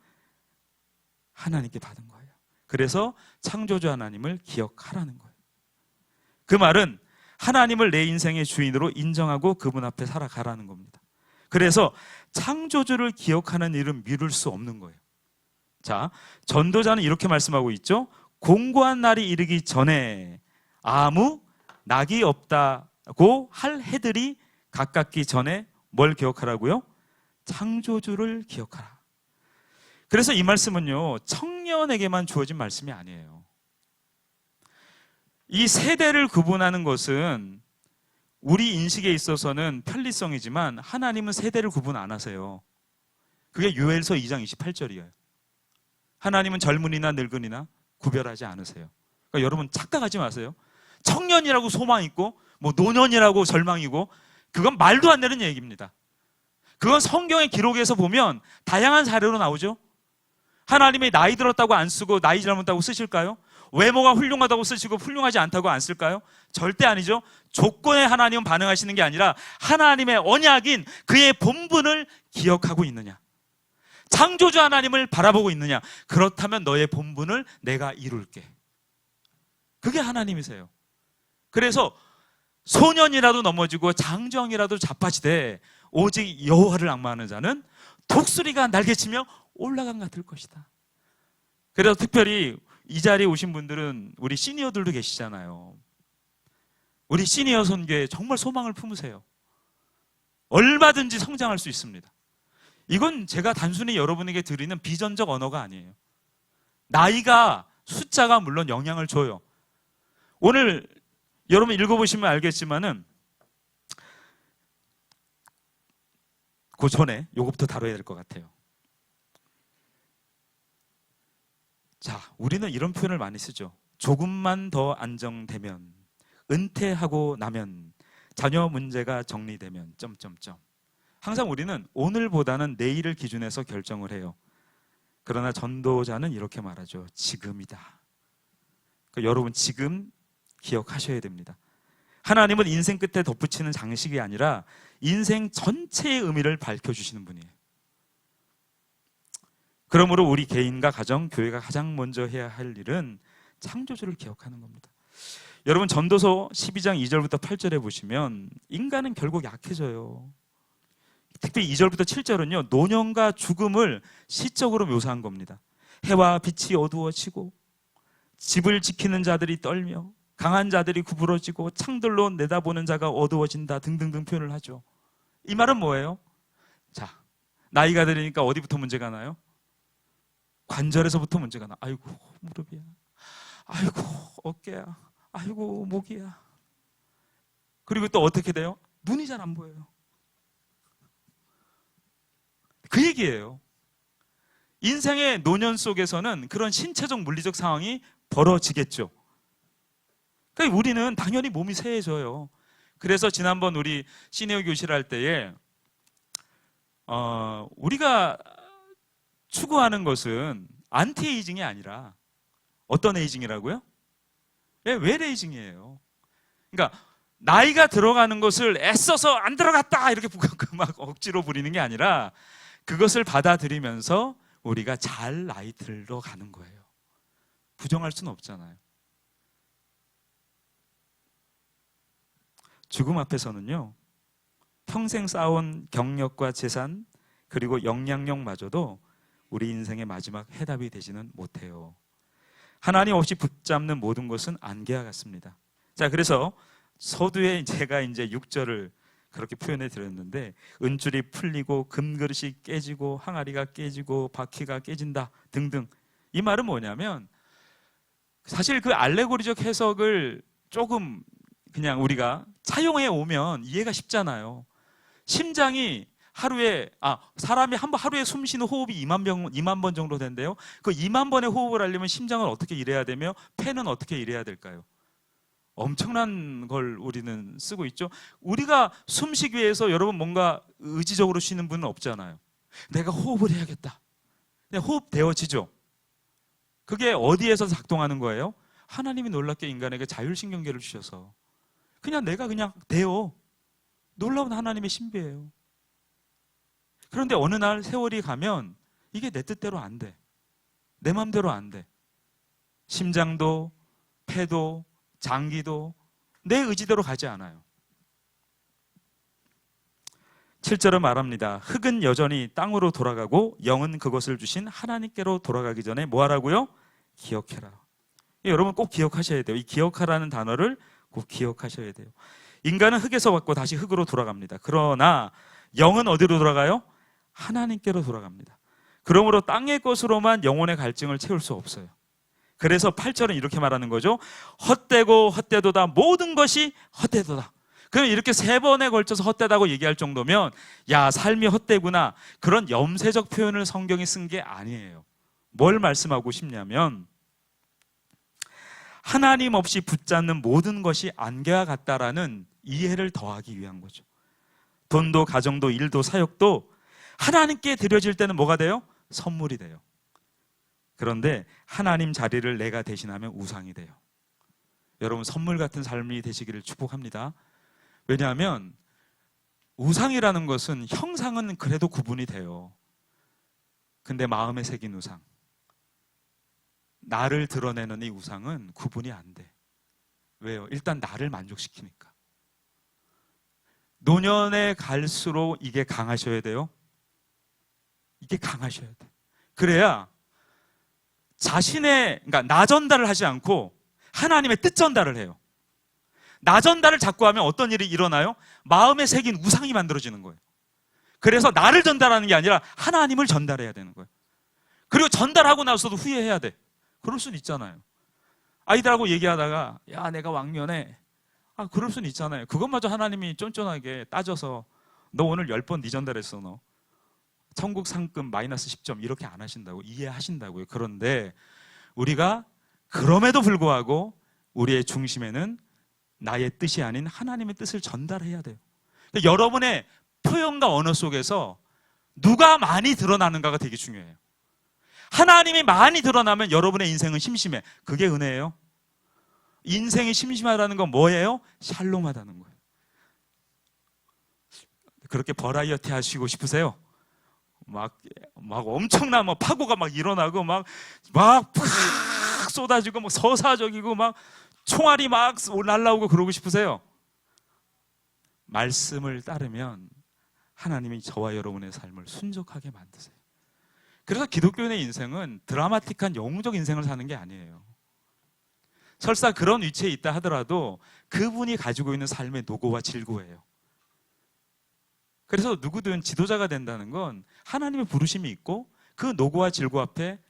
하나님께 받은 거예요. 그래서 창조주 하나님을 기억하라는 거예요. 그 말은 하나님을 내 인생의 주인으로 인정하고 그분 앞에 살아가라는 겁니다. 그래서 창조주를 기억하는 일은 미룰 수 없는 거예요. 자, 전도자는 이렇게 말씀하고 있죠. 공고한 날이 이르기 전에 아무 낙이 없다고 할 해들이 가깝기 전에 뭘 기억하라고요? 창조주를 기억하라. 그래서 이 말씀은요, 청년에게만 주어진 말씀이 아니에요. 이 세대를 구분하는 것은 우리 인식에 있어서는 편리성이지만 하나님은 세대를 구분 안 하세요. 그게 요엘서 2장 28절이에요. 하나님은 젊은이나 늙은이나 구별하지 않으세요. 그러니까 여러분 착각하지 마세요. 청년이라고 소망 있고 노년이라고 절망이고 그건 말도 안 되는 얘기입니다. 그건 성경의 기록에서 보면 다양한 사례로 나오죠. 하나님이 나이 들었다고 안 쓰고 나이 젊었다고 쓰실까요? 외모가 훌륭하다고 쓰시고 훌륭하지 않다고 안 쓸까요? 절대 아니죠. 조건에 하나님은 반응하시는 게 아니라 하나님의 언약인 그의 본분을 기억하고 있느냐, 창조주 하나님을 바라보고 있느냐, 그렇다면 너의 본분을 내가 이룰게. 그게 하나님이세요. 그래서 소년이라도 넘어지고 장정이라도 자빠지되 오직 여호와를 앙망하는 자는 독수리가 날개치며 올라간 같을 것이다. 그래서 특별히 이 자리에 오신 분들은 우리 시니어들도 계시잖아요. 우리 시니어 선교에 정말 소망을 품으세요. 얼마든지 성장할 수 있습니다. 이건 제가 단순히 여러분에게 드리는 비전적 언어가 아니에요. 나이가, 숫자가 물론 영향을 줘요. 오늘 여러분 읽어보시면 알겠지만은 그 전에 요거부터 다뤄야 될 것 같아요. 자, 우리는 이런 표현을 많이 쓰죠. 조금만 더 안정되면, 은퇴하고 나면, 자녀 문제가 정리되면 점점점. 항상 우리는 오늘보다는 내일을 기준해서 결정을 해요. 그러나 전도자는 이렇게 말하죠. 지금이다. 그러니까 여러분 지금 기억하셔야 됩니다. 하나님은 인생 끝에 덧붙이는 장식이 아니라 인생 전체의 의미를 밝혀주시는 분이에요. 그러므로 우리 개인과 가정, 교회가 가장 먼저 해야 할 일은 창조주를 기억하는 겁니다. 여러분 전도서 12장 2절부터 8절에 보시면 인간은 결국 약해져요. 특히 2절부터 7절은요, 노년과 죽음을 시적으로 묘사한 겁니다. 해와 빛이 어두워지고 집을 지키는 자들이 떨며 강한 자들이 구부러지고 창들로 내다보는 자가 어두워진다 등등등 표현을 하죠. 이 말은 뭐예요? 자, 나이가 들으니까 어디부터 문제가 나요? 관절에서부터 문제가 나. 아이고 무릎이야, 아이고 어깨야, 아이고 목이야. 그리고 또 어떻게 돼요? 눈이 잘 안 보여요. 그 얘기예요. 인생의 노년 속에서는 그런 신체적 물리적 상황이 벌어지겠죠. 그러니까 우리는 당연히 몸이 쇠해져요. 그래서 지난번 우리 시니어 교실 할 때에 우리가 추구하는 것은 안티에이징이 아니라 어떤 에이징이라고요? 네, 웰에이징이에요. 그러니까 나이가 들어가는 것을 애써서 안 들어갔다 이렇게 막 억지로 부리는 게 아니라 그것을 받아들이면서 우리가 잘 나이 들어가는 거예요. 부정할 수는 없잖아요. 죽음 앞에서는요, 평생 쌓아온 경력과 재산 그리고 영향력마저도 우리 인생의 마지막 해답이 되지는 못해요. 하나님 없이 붙잡는 모든 것은 안개와 같습니다. 자, 그래서 서두에 제가 이제 6절을 그렇게 표현해 드렸는데, 은줄이 풀리고 금그릇이 깨지고 항아리가 깨지고 바퀴가 깨진다 등등, 이 말은 뭐냐면 사실 그 알레고리적 해석을 조금 그냥 우리가 차용해 오면 이해가 쉽잖아요. 심장이 사람이 하루에 숨 쉬는 호흡이 2만 번 정도 된대요. 그 2만 번의 호흡을 하려면 심장은 어떻게 일해야 되며 폐는 어떻게 일해야 될까요? 엄청난 걸 우리는 쓰고 있죠. 우리가 숨쉬기 위해서 여러분 뭔가 의지적으로 쉬는 분은 없잖아요. 내가 호흡을 해야겠다. 그냥 호흡 되어지죠. 그게 어디에서 작동하는 거예요? 하나님이 놀랍게 인간에게 자율신경계를 주셔서 내가 그냥 돼요. 놀라운 하나님의 신비예요. 그런데 어느 날 세월이 가면 이게 내 뜻대로 안 돼. 내 마음대로 안 돼. 심장도 폐도 장기도 내 의지대로 가지 않아요. 7절은 말합니다. 흙은 여전히 땅으로 돌아가고 영은 그것을 주신 하나님께로 돌아가기 전에 뭐 하라고요? 기억해라. 여러분 꼭 기억하셔야 돼요. 이 기억하라는 단어를 꼭 기억하셔야 돼요. 인간은 흙에서 왔고 다시 흙으로 돌아갑니다. 그러나 영은 어디로 돌아가요? 하나님께로 돌아갑니다. 그러므로 땅의 것으로만 영혼의 갈증을 채울 수 없어요. 그래서 8절은 이렇게 말하는 거죠. 헛되고 헛되도다. 모든 것이 헛되도다. 그럼 이렇게 3번에 걸쳐서 헛되다고 얘기할 정도면 야, 삶이 헛되구나, 그런 염세적 표현을 성경이 쓴 게 아니에요. 뭘 말씀하고 싶냐면 하나님 없이 붙잡는 모든 것이 안개와 같다라는 이해를 더하기 위한 거죠. 돈도 가정도 일도 사역도 하나님께 드려질 때는 뭐가 돼요? 선물이 돼요. 그런데 하나님 자리를 내가 대신하면 우상이 돼요. 여러분 선물 같은 삶이 되시기를 축복합니다. 왜냐하면 우상이라는 것은 형상은 그래도 구분이 돼요. 근데 마음에 새긴 우상, 나를 드러내는 이 우상은 구분이 안 돼. 왜요? 일단 나를 만족시키니까. 노년에 갈수록 이게 강하셔야 돼요. 이게 강하셔야 돼. 그래야 그러니까 나 전달을 하지 않고 하나님의 뜻 전달을 해요. 나 전달을 자꾸 하면 어떤 일이 일어나요? 마음에 새긴 우상이 만들어지는 거예요. 그래서 나를 전달하는 게 아니라 하나님을 전달해야 되는 거예요. 그리고 전달하고 나서도 후회해야 돼. 그럴 수는 있잖아요. 아이들하고 얘기하다가 야, 내가 왕년에 그럴 수는 있잖아요. 그것마저 하나님이 쫀쫀하게 따져서 너 오늘 10번 네 전달했어. 너 천국 상금 마이너스 10점 이렇게 안 하신다고, 이해하신다고요. 그런데 우리가 그럼에도 불구하고 우리의 중심에는 나의 뜻이 아닌 하나님의 뜻을 전달해야 돼요. 그러니까 여러분의 표현과 언어 속에서 누가 많이 드러나는가가 되게 중요해요. 하나님이 많이 드러나면 여러분의 인생은 심심해. 그게 은혜예요. 인생이 심심하다는 건 뭐예요? 샬롬하다는 거예요. 그렇게 버라이어티 하시고 싶으세요? 막 엄청난 파고가 막 일어나고 막 팍 쏟아지고 막 서사적이고 막 총알이 막 날라오고 그러고 싶으세요? 말씀을 따르면 하나님이 저와 여러분의 삶을 순적하게 만드세요. 그래서 기독교인의 인생은 드라마틱한 영웅적 인생을 사는 게 아니에요. 설사 그런 위치에 있다 하더라도 그분이 가지고 있는 삶의 노고와 질고예요. 그래서 누구든 지도자가 된다는 건 하나님의 부르심이 있고 그 노고와 질고 앞에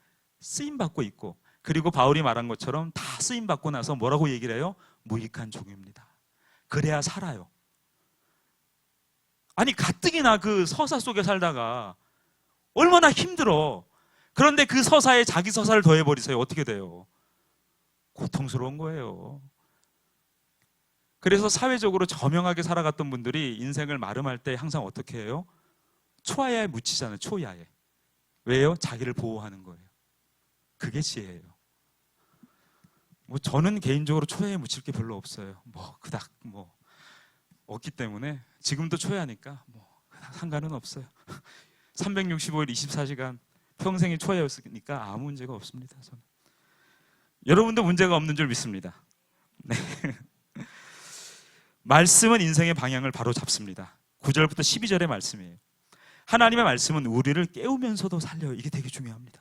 쓰임받고 있고, 그리고 바울이 말한 것처럼 다 쓰임받고 나서 뭐라고 얘기를 해요? 무익한 종입니다. 그래야 살아요. 아니 가뜩이나 그 서사 속에 살다가 얼마나 힘들어. 그런데 그 서사에 자기 서사를 더해버리세요. 어떻게 돼요? 고통스러운 거예요. 그래서 사회적으로 저명하게 살아갔던 분들이 인생을 마름할 때 항상 어떻게 해요? 초야에 묻히잖아요. 초야에. 왜요? 자기를 보호하는 거예요. 그게 지혜예요. 뭐 저는 개인적으로 초야에 묻힐 게 별로 없어요. 뭐 그닥 뭐 없기 때문에 지금도 초야니까 뭐 상관은 없어요. 365일 24시간 평생이 초야였으니까 아무 문제가 없습니다. 저는. 여러분도 문제가 없는 줄 믿습니다. 네. 말씀은 인생의 방향을 바로 잡습니다. 9절부터 12절의 말씀이에요. 하나님의 말씀은 우리를 깨우면서도 살려요. 이게 되게 중요합니다.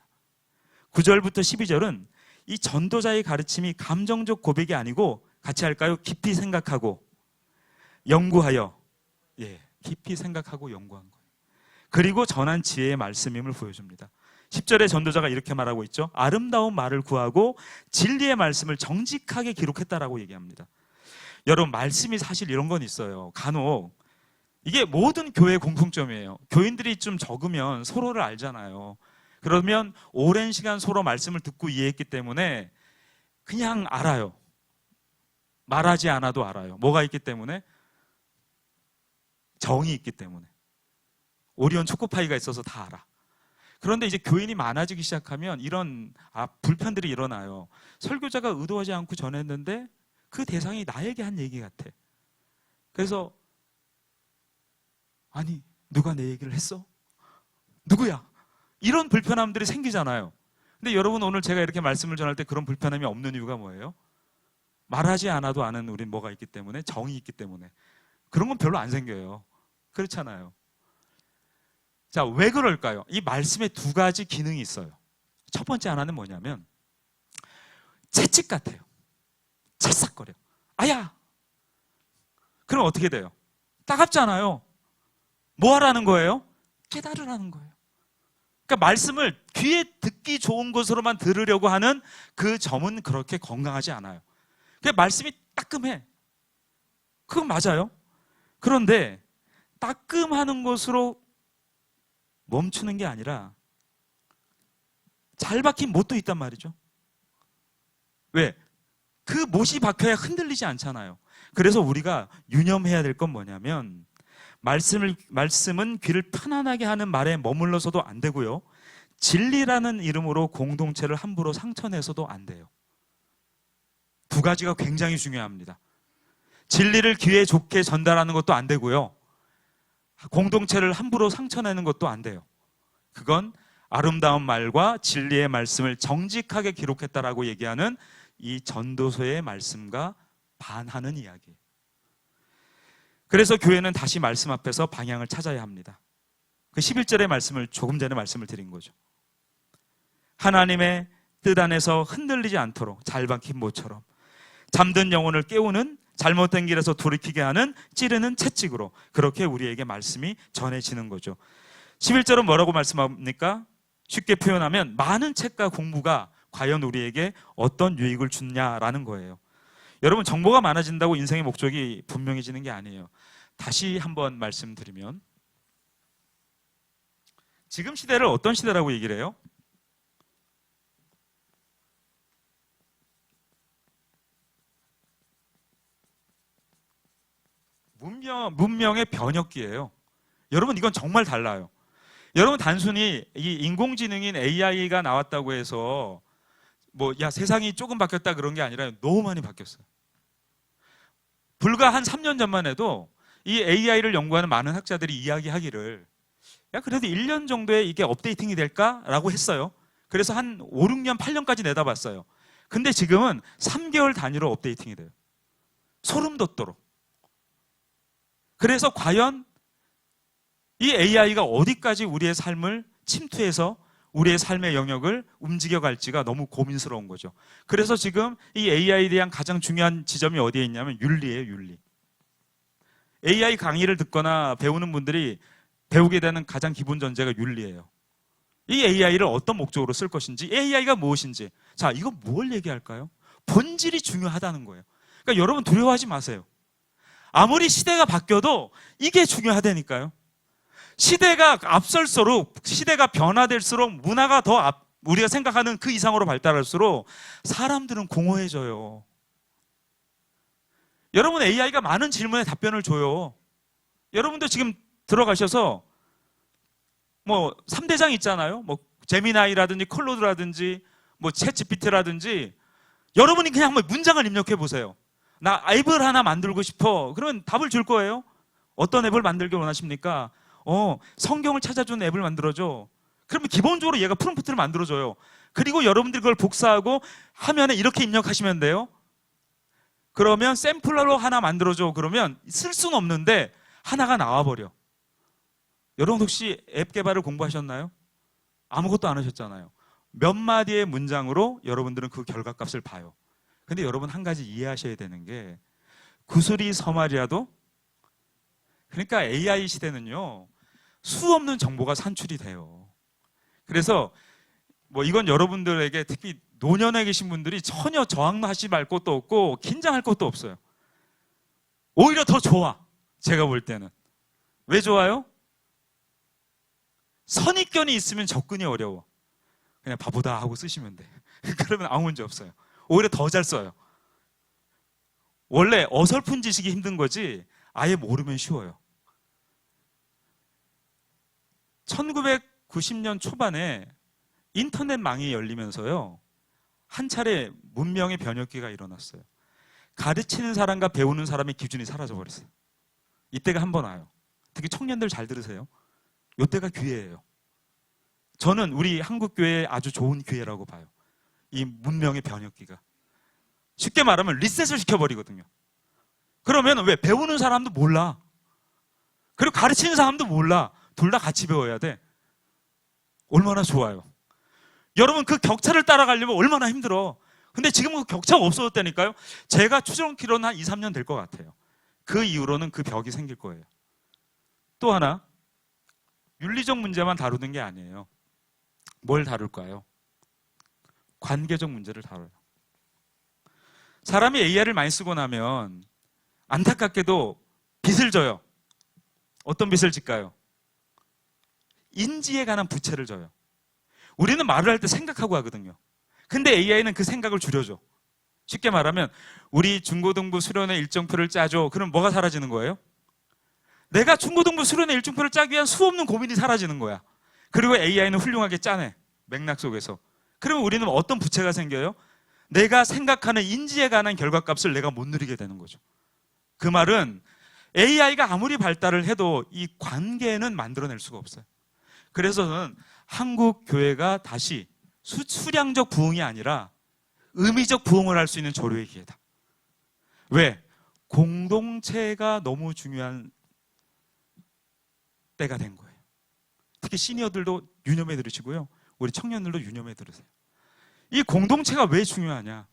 9절부터 12절은 이 전도자의 가르침이 감정적 고백이 아니고 같이 할까요? 깊이 생각하고 연구하여, 깊이 생각하고 연구한 거예요. 그리고 전한 지혜의 말씀임을 보여줍니다. 10절에 전도자가 이렇게 말하고 있죠. 아름다운 말을 구하고 진리의 말씀을 정직하게 기록했다라고 얘기합니다. 여러분, 말씀이 사실 이런 건 있어요. 간혹 이게 모든 교회의 공통점이에요. 교인들이 좀 적으면 서로를 알잖아요. 그러면 오랜 시간 서로 말씀을 듣고 이해했기 때문에 그냥 알아요. 말하지 않아도 알아요. 뭐가 있기 때문에? 정이 있기 때문에. 오리온 초코파이가 있어서 다 알아. 그런데 이제 교인이 많아지기 시작하면 이런 불편들이 일어나요. 설교자가 의도하지 않고 전했는데 그 대상이 나에게 한 얘기 같아. 그래서 아니, 누가 내 얘기를 했어? 누구야? 이런 불편함들이 생기잖아요. 근데 여러분, 오늘 제가 이렇게 말씀을 전할 때 그런 불편함이 없는 이유가 뭐예요? 말하지 않아도 아는 우린 뭐가 있기 때문에, 정이 있기 때문에. 그런 건 별로 안 생겨요. 그렇잖아요. 자, 왜 그럴까요? 이 말씀에 두 가지 기능이 있어요. 첫 번째 하나는 뭐냐면 채찍 같아요. 찰싹거려. 아야! 그럼 어떻게 돼요? 따갑잖아요. 뭐 하라는 거예요? 깨달으라는 거예요. 그러니까 말씀을 귀에 듣기 좋은 것으로만 들으려고 하는 그 점은 그렇게 건강하지 않아요. 그냥 말씀이 따끔해. 그건 맞아요. 그런데 따끔하는 것으로 멈추는 게 아니라 잘 박힌 못도 있단 말이죠. 왜? 그 못이 박혀야 흔들리지 않잖아요. 그래서 우리가 유념해야 될 건 뭐냐면 말씀은 귀를 편안하게 하는 말에 머물러서도 안 되고요. 진리라는 이름으로 공동체를 함부로 상처내서도 안 돼요. 두 가지가 굉장히 중요합니다. 진리를 귀에 좋게 전달하는 것도 안 되고요. 공동체를 함부로 상처내는 것도 안 돼요. 그건 아름다운 말과 진리의 말씀을 정직하게 기록했다라고 얘기하는 이 전도서의 말씀과 반하는 이야기예요. 그래서 교회는 다시 말씀 앞에서 방향을 찾아야 합니다. 그 11절의 말씀을 조금 전에 말씀을 드린 거죠. 하나님의 뜻 안에서 흔들리지 않도록 잘 박힌 모처럼 잠든 영혼을 깨우는, 잘못된 길에서 돌이키게 하는 찌르는 채찍으로 그렇게 우리에게 말씀이 전해지는 거죠. 11절은 뭐라고 말씀합니까? 쉽게 표현하면 많은 책과 공부가 과연 우리에게 어떤 유익을 주냐라는 거예요. 여러분, 정보가 많아진다고 인생의 목적이 분명해지는 게 아니에요. 다시 한번 말씀드리면 지금 시대를 어떤 시대라고 얘기를 해요? 문명의 변혁기예요. 여러분, 이건 정말 달라요. 여러분, 단순히 이 인공지능인 AI가 나왔다고 해서 세상이 조금 바뀌었다 그런 게 아니라 너무 많이 바뀌었어요. 불과 한 3년 전만 해도 이 AI를 연구하는 많은 학자들이 이야기하기를 그래도 1년 정도에 이게 업데이팅이 될까라고 했어요. 그래서 한 5, 6년, 8년까지 내다봤어요. 근데 지금은 3개월 단위로 업데이팅이 돼요. 소름 돋도록. 그래서 과연 이 AI가 어디까지 우리의 삶을 침투해서 우리의 삶의 영역을 움직여갈지가 너무 고민스러운 거죠. 그래서 지금 이 AI에 대한 가장 중요한 지점이 어디에 있냐면 윤리예요, 윤리. AI 강의를 듣거나 배우는 분들이 배우게 되는 가장 기본 전제가 윤리예요. 이 AI를 어떤 목적으로 쓸 것인지, AI가 무엇인지. 자, 이거 뭘 얘기할까요? 본질이 중요하다는 거예요. 그러니까 여러분, 두려워하지 마세요. 아무리 시대가 바뀌어도 이게 중요하다니까요. 시대가 앞설수록, 시대가 변화될수록 문화가 더 우리가 생각하는 그 이상으로 발달할수록 사람들은 공허해져요. 여러분, AI가 많은 질문에 답변을 줘요. 여러분도 지금 들어가셔서 뭐 3대장 있잖아요. 뭐 제미나이라든지 클로드라든지 뭐 챗GPT라든지 여러분이 그냥 뭐 문장을 입력해 보세요. 나 앱을 하나 만들고 싶어. 그러면 답을 줄 거예요. 어떤 앱을 만들길 원하십니까? 성경을 찾아주는 앱을 만들어줘. 그러면 기본적으로 얘가 프롬프트를 만들어줘요. 그리고 여러분들이 그걸 복사하고 화면에 이렇게 입력하시면 돼요. 그러면 샘플러로 하나 만들어줘. 그러면 쓸 수는 없는데 하나가 나와버려. 여러분 혹시 앱 개발을 공부하셨나요? 아무것도 안 하셨잖아요. 몇 마디의 문장으로 여러분들은 그 결과값을 봐요. 근데 여러분 한 가지 이해하셔야 되는 게 구슬이 서말이라도, 그러니까 AI 시대는요, 수 없는 정보가 산출이 돼요. 그래서 뭐 이건 여러분들에게, 특히 노년에 계신 분들이 전혀 저항하지 말 것도 없고 긴장할 것도 없어요. 오히려 더 좋아. 제가 볼 때는. 왜 좋아요? 선입견이 있으면 접근이 어려워. 그냥 바보다 하고 쓰시면 돼. 그러면 아무 문제 없어요. 오히려 더 잘 써요. 원래 어설픈 지식이 힘든 거지 아예 모르면 쉬워요. 1990년 초반에 인터넷망이 열리면서요, 한 차례 문명의 변혁기가 일어났어요. 가르치는 사람과 배우는 사람의 기준이 사라져버렸어요. 이때가 한 번 와요. 특히 청년들 잘 들으세요. 이때가 기회예요. 저는 우리 한국교회 아주 좋은 기회라고 봐요. 이 문명의 변혁기가. 쉽게 말하면 리셋을 시켜버리거든요. 그러면 왜? 배우는 사람도 몰라. 그리고 가르치는 사람도 몰라. 둘 다 같이 배워야 돼. 얼마나 좋아요. 여러분, 그 격차를 따라가려면 얼마나 힘들어. 근데 지금은 그 격차가 없어졌다니까요. 제가 추정키로는 한 2, 3년 될 것 같아요. 그 이후로는 그 벽이 생길 거예요. 또 하나, 윤리적 문제만 다루는 게 아니에요. 뭘 다룰까요? 관계적 문제를 다뤄요. 사람이 AI를 많이 쓰고 나면 안타깝게도 빚을 져요. 어떤 빚을 질까요? 인지에 관한 부채를 져요. 우리는 말을 할 때 생각하고 하거든요. 근데 AI는 그 생각을 줄여줘. 쉽게 말하면 우리 중고등부 수련회 일정표를 짜줘. 그럼 뭐가 사라지는 거예요? 내가 중고등부 수련회 일정표를 짜기 위한 수없는 고민이 사라지는 거야. 그리고 AI는 훌륭하게 짜내. 맥락 속에서. 그러면 우리는 어떤 부채가 생겨요? 내가 생각하는 인지에 관한 결과값을 내가 못 누리게 되는 거죠. 그 말은 AI가 아무리 발달을 해도 이 관계는 만들어낼 수가 없어요. 그래서 저는 한국 교회가 다시 수량적 부흥이 아니라 의미적 부흥을 할 수 있는 조류의 기회다. 왜? 공동체가 너무 중요한 때가 된 거예요. 특히 시니어들도 유념해 들으시고요. 우리 청년들도 유념해 들으세요. 이 공동체가 왜 중요하냐?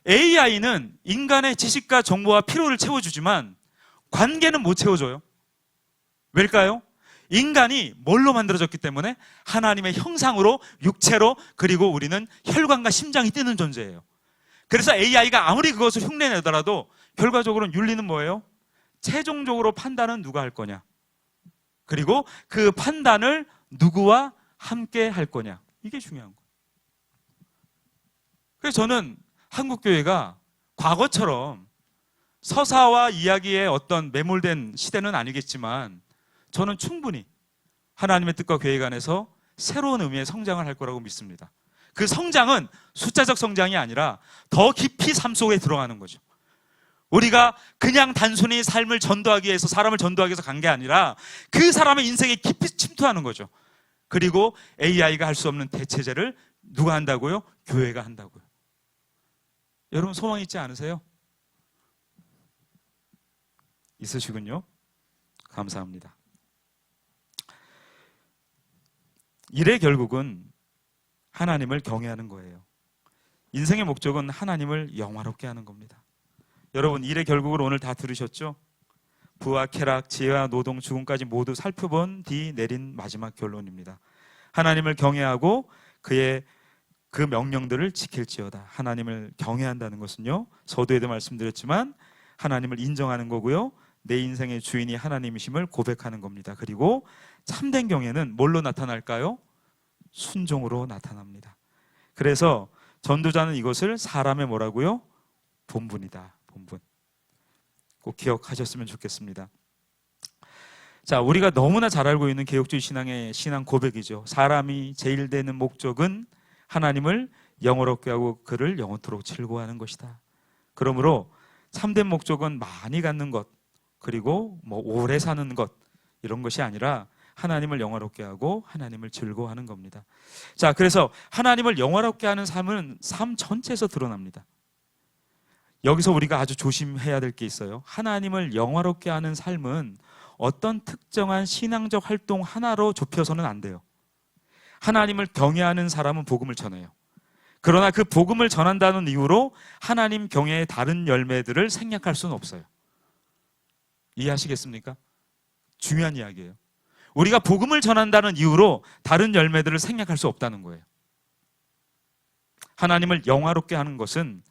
AI는 인간의 지식과 정보와 필요를 채워주지만 관계는 못 채워줘요. 왜일까요? 인간이 뭘로 만들어졌기 때문에 하나님의 형상으로, 육체로, 그리고 우리는 혈관과 심장이 뛰는 존재예요. 그래서 AI가 아무리 그것을 흉내내더라도 결과적으로는 윤리는 뭐예요? 최종적으로 판단은 누가 할 거냐? 그리고 그 판단을 누구와 함께 할 거냐? 이게 중요한 거예요. 그래서 저는 한국교회가 과거처럼 서사와 이야기에 어떤 매몰된 시대는 아니겠지만 저는 충분히 하나님의 뜻과 계획 안에서 새로운 의미의 성장을 할 거라고 믿습니다. 그 성장은 숫자적 성장이 아니라 더 깊이 삶 속에 들어가는 거죠. 우리가 그냥 단순히 삶을 전도하기 위해서, 사람을 전도하기 위해서 간 게 아니라 그 사람의 인생에 깊이 침투하는 거죠. 그리고 AI가 할 수 없는 대체제를 누가 한다고요? 교회가 한다고요. 여러분 소망 있지 않으세요? 있으시군요. 감사합니다. 일의 결국은 하나님을 경외하는 거예요. 인생의 목적은 하나님을 영화롭게 하는 겁니다. 여러분, 일의 결국을 오늘 다 들으셨죠? 부와 쾌락, 지혜와 노동, 죽음까지 모두 살펴본 뒤 내린 마지막 결론입니다. 하나님을 경외하고 그의 그 명령들을 지킬지어다. 하나님을 경외한다는 것은요, 서두에도 말씀드렸지만 하나님을 인정하는 거고요, 내 인생의 주인이 하나님이심을 고백하는 겁니다. 그리고 참된 경외는 뭘로 나타날까요? 순종으로 나타납니다. 그래서 전도자는 이것을 사람의 뭐라고요? 본분이다. 본분. 꼭 기억하셨으면 좋겠습니다. 자, 우리가 너무나 잘 알고 있는 개혁주의 신앙의 신앙 고백이죠. 사람이 제일 되는 목적은 하나님을 영원롭게 하고 그를 영원토록 즐거워하는 것이다. 그러므로 참된 목적은 많이 갖는 것, 그리고 오래 사는 것, 이런 것이 아니라 하나님을 영화롭게 하고 하나님을 즐거워하는 겁니다. 자, 그래서 하나님을 영화롭게 하는 삶은 삶 전체에서 드러납니다. 여기서 우리가 아주 조심해야 될 게 있어요. 하나님을 영화롭게 하는 삶은 어떤 특정한 신앙적 활동 하나로 좁혀서는 안 돼요. 하나님을 경외하는 사람은 복음을 전해요. 그러나 그 복음을 전한다는 이유로 하나님 경외의 다른 열매들을 생략할 수는 없어요. 이해하시겠습니까? 중요한 이야기예요. 우리가 복음을 전한다는 이유로 다른 열매들을 생략할 수 없다는 거예요. 하나님을 영화롭게 하는 것은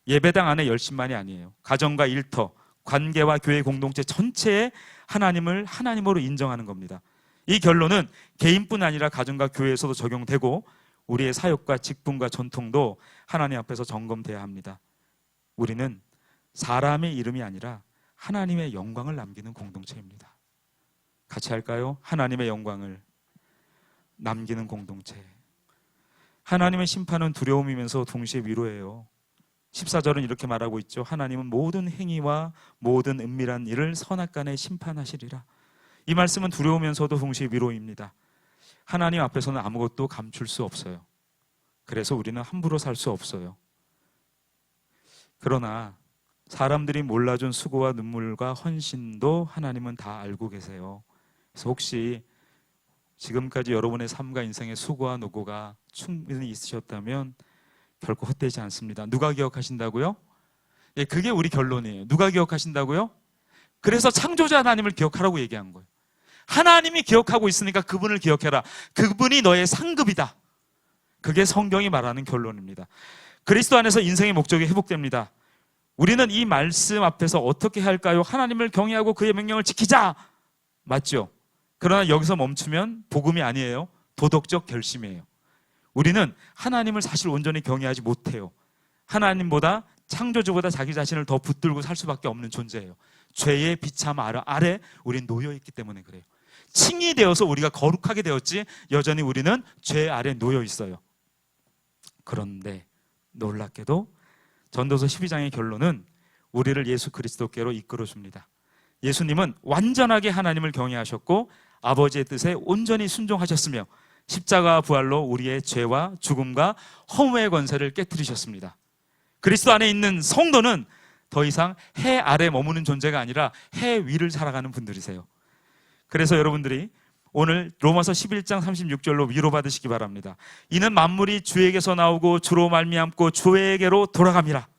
예배당 안의 열심만이 아니에요. 가정과 일터, 관계와 교회 공동체 전체에 하나님을 하나님으로 인정하는 겁니다. 이 결론은 개인뿐 아니라 가정과 교회에서도 적용되고 우리의 사역과 직분과 전통도 하나님 앞에서 점검돼야 합니다. 우리는 사람의 이름이 아니라 하나님의 영광을 남기는 공동체입니다. 같이 할까요? 하나님의 영광을 남기는 공동체. 하나님의 심판은 두려움이면서 동시에 위로예요. 14절은 이렇게 말하고 있죠. 하나님은 모든 행위와 모든 은밀한 일을 선악간에 심판하시리라. 이 말씀은 두려우면서도 동시에 위로입니다. 하나님 앞에서는 아무것도 감출 수 없어요. 그래서 우리는 함부로 살 수 없어요. 그러나 사람들이 몰라준 수고와 눈물과 헌신도 하나님은 다 알고 계세요. 그래서 혹시 지금까지 여러분의 삶과 인생의 수고와 노고가 충분히 있으셨다면 결코 헛되지 않습니다. 누가 기억하신다고요? 예, 그게 우리 결론이에요. 누가 기억하신다고요? 그래서 창조자 하나님을 기억하라고 얘기한 거예요. 하나님이 기억하고 있으니까 그분을 기억해라. 그분이 너의 상급이다. 그게 성경이 말하는 결론입니다. 그리스도 안에서 인생의 목적이 회복됩니다. 우리는 이 말씀 앞에서 어떻게 할까요? 하나님을 경외하고 그의 명령을 지키자. 맞죠? 그러나 여기서 멈추면 복음이 아니에요. 도덕적 결심이에요. 우리는 하나님을 사실 온전히 경외하지 못해요. 하나님보다 창조주보다 자기 자신을 더 붙들고 살 수밖에 없는 존재예요. 죄의 비참 아래 우린 놓여있기 때문에 그래요. 칭이 되어서 우리가 거룩하게 되었지 여전히 우리는 죄 아래 놓여있어요. 그런데 놀랍게도 전도서 12장의 결론은 우리를 예수 그리스도께로 이끌어줍니다. 예수님은 완전하게 하나님을 경외하셨고 아버지의 뜻에 온전히 순종하셨으며 십자가 부활로 우리의 죄와 죽음과 허무의 권세를 깨뜨리셨습니다. 그리스도 안에 있는 성도는 더 이상 해 아래 머무는 존재가 아니라 해 위를 살아가는 분들이세요. 그래서 여러분들이 오늘 로마서 11장 36절로 위로받으시기 바랍니다. 이는 만물이 주에게서 나오고 주로 말미암고 주에게로 돌아갑니다.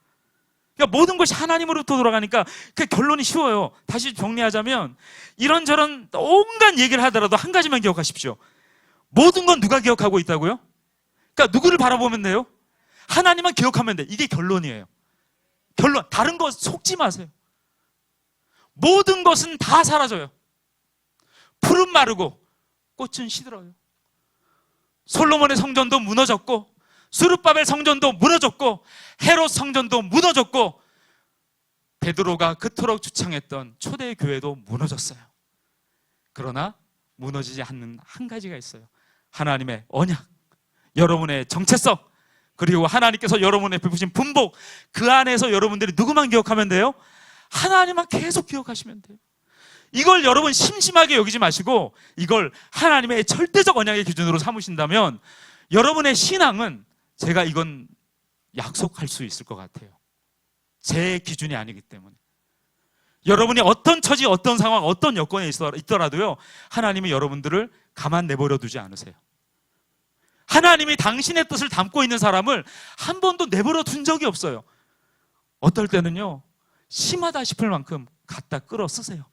그러니까 모든 것이 하나님으로부터 돌아가니까 그 결론이 쉬워요. 다시 정리하자면 이런저런 온갖 얘기를 하더라도 한 가지만 기억하십시오. 모든 건 누가 기억하고 있다고요? 그러니까 누구를 바라보면 돼요? 하나님만 기억하면 돼. 이게 결론이에요. 결론. 다른 거 속지 마세요. 모든 것은 다 사라져요. 풀은 마르고 꽃은 시들어요. 솔로몬의 성전도 무너졌고 스룹바벨 성전도 무너졌고 헤롯 성전도 무너졌고 베드로가 그토록 주창했던 초대 교회도 무너졌어요. 그러나 무너지지 않는 한 가지가 있어요. 하나님의 언약, 여러분의 정체성, 그리고 하나님께서 여러분의 베푸신 분복, 그 안에서 여러분들이 누구만 기억하면 돼요? 하나님만 계속 기억하시면 돼요. 이걸 여러분 심심하게 여기지 마시고 이걸 하나님의 절대적 언약의 기준으로 삼으신다면 여러분의 신앙은 제가 이건 약속할 수 있을 것 같아요. 제 기준이 아니기 때문에. 여러분이 어떤 처지, 어떤 상황, 어떤 여건에 있더라도요, 하나님이 여러분들을 가만 내버려 두지 않으세요. 하나님이 당신의 뜻을 담고 있는 사람을 한 번도 내버려 둔 적이 없어요. 어떨 때는요, 심하다 싶을 만큼 갖다 끌어 쓰세요.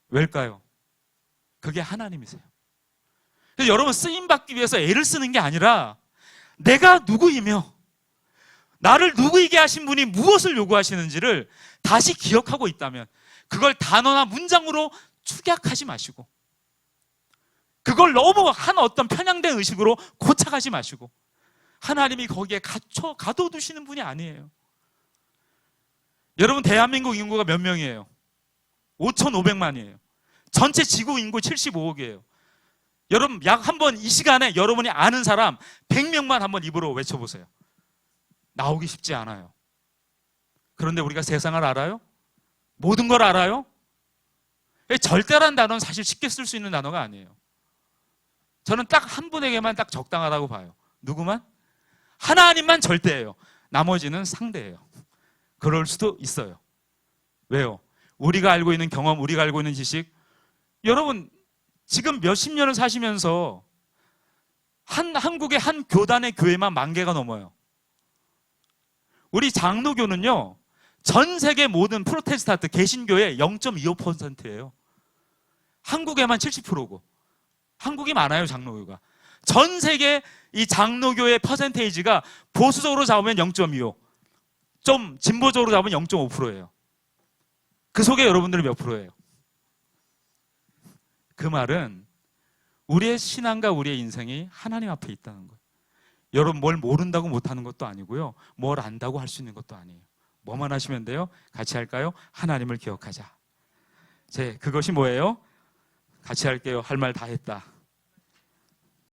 왜일까요? 그게 하나님이세요. 그래서 여러분 쓰임받기 위해서 애를 쓰는 게 아니라 내가 누구이며 나를 누구이게 하신 분이 무엇을 요구하시는지를 다시 기억하고 있다면 그걸 단어나 문장으로 축약하지 마시고 그걸 너무 한 어떤 편향된 의식으로 고착하지 마시고, 하나님이 거기에 가둬두시는 분이 아니에요. 여러분, 대한민국 인구가 몇 명이에요? 5,500만이에요. 전체 지구 인구 75억이에요. 여러분, 약 한 번 이 시간에 여러분이 아는 사람 100명만 한번 입으로 외쳐보세요. 나오기 쉽지 않아요. 그런데 우리가 세상을 알아요? 모든 걸 알아요? 절대란 단어는 사실 쉽게 쓸 수 있는 단어가 아니에요. 저는 딱 한 분에게만 딱 적당하다고 봐요. 누구만? 하나님만 절대예요. 나머지는 상대예요. 그럴 수도 있어요. 왜요? 우리가 알고 있는 경험, 우리가 알고 있는 지식, 여러분 지금 몇십 년을 사시면서 한국의 한 교단의 교회만 10,000개가 넘어요. 우리 장로교는요, 전 세계 모든 프로테스탄트 개신교의 0.25%예요. 한국에만 70%고. 한국이 많아요, 장로교가. 전 세계 이 장로교의 퍼센테이지가 보수적으로 잡으면 0.25, 좀 진보적으로 잡으면 0.5%예요. 그 속에 여러분들은 몇 프로예요? 그 말은 우리의 신앙과 우리의 인생이 하나님 앞에 있다는 거예요. 여러분, 뭘 모른다고 못하는 것도 아니고요, 뭘 안다고 할 수 있는 것도 아니에요. 뭐만 하시면 돼요? 같이 할까요? 하나님을 기억하자. 그것이 뭐예요? 같이 할게요. 할 말 다 했다.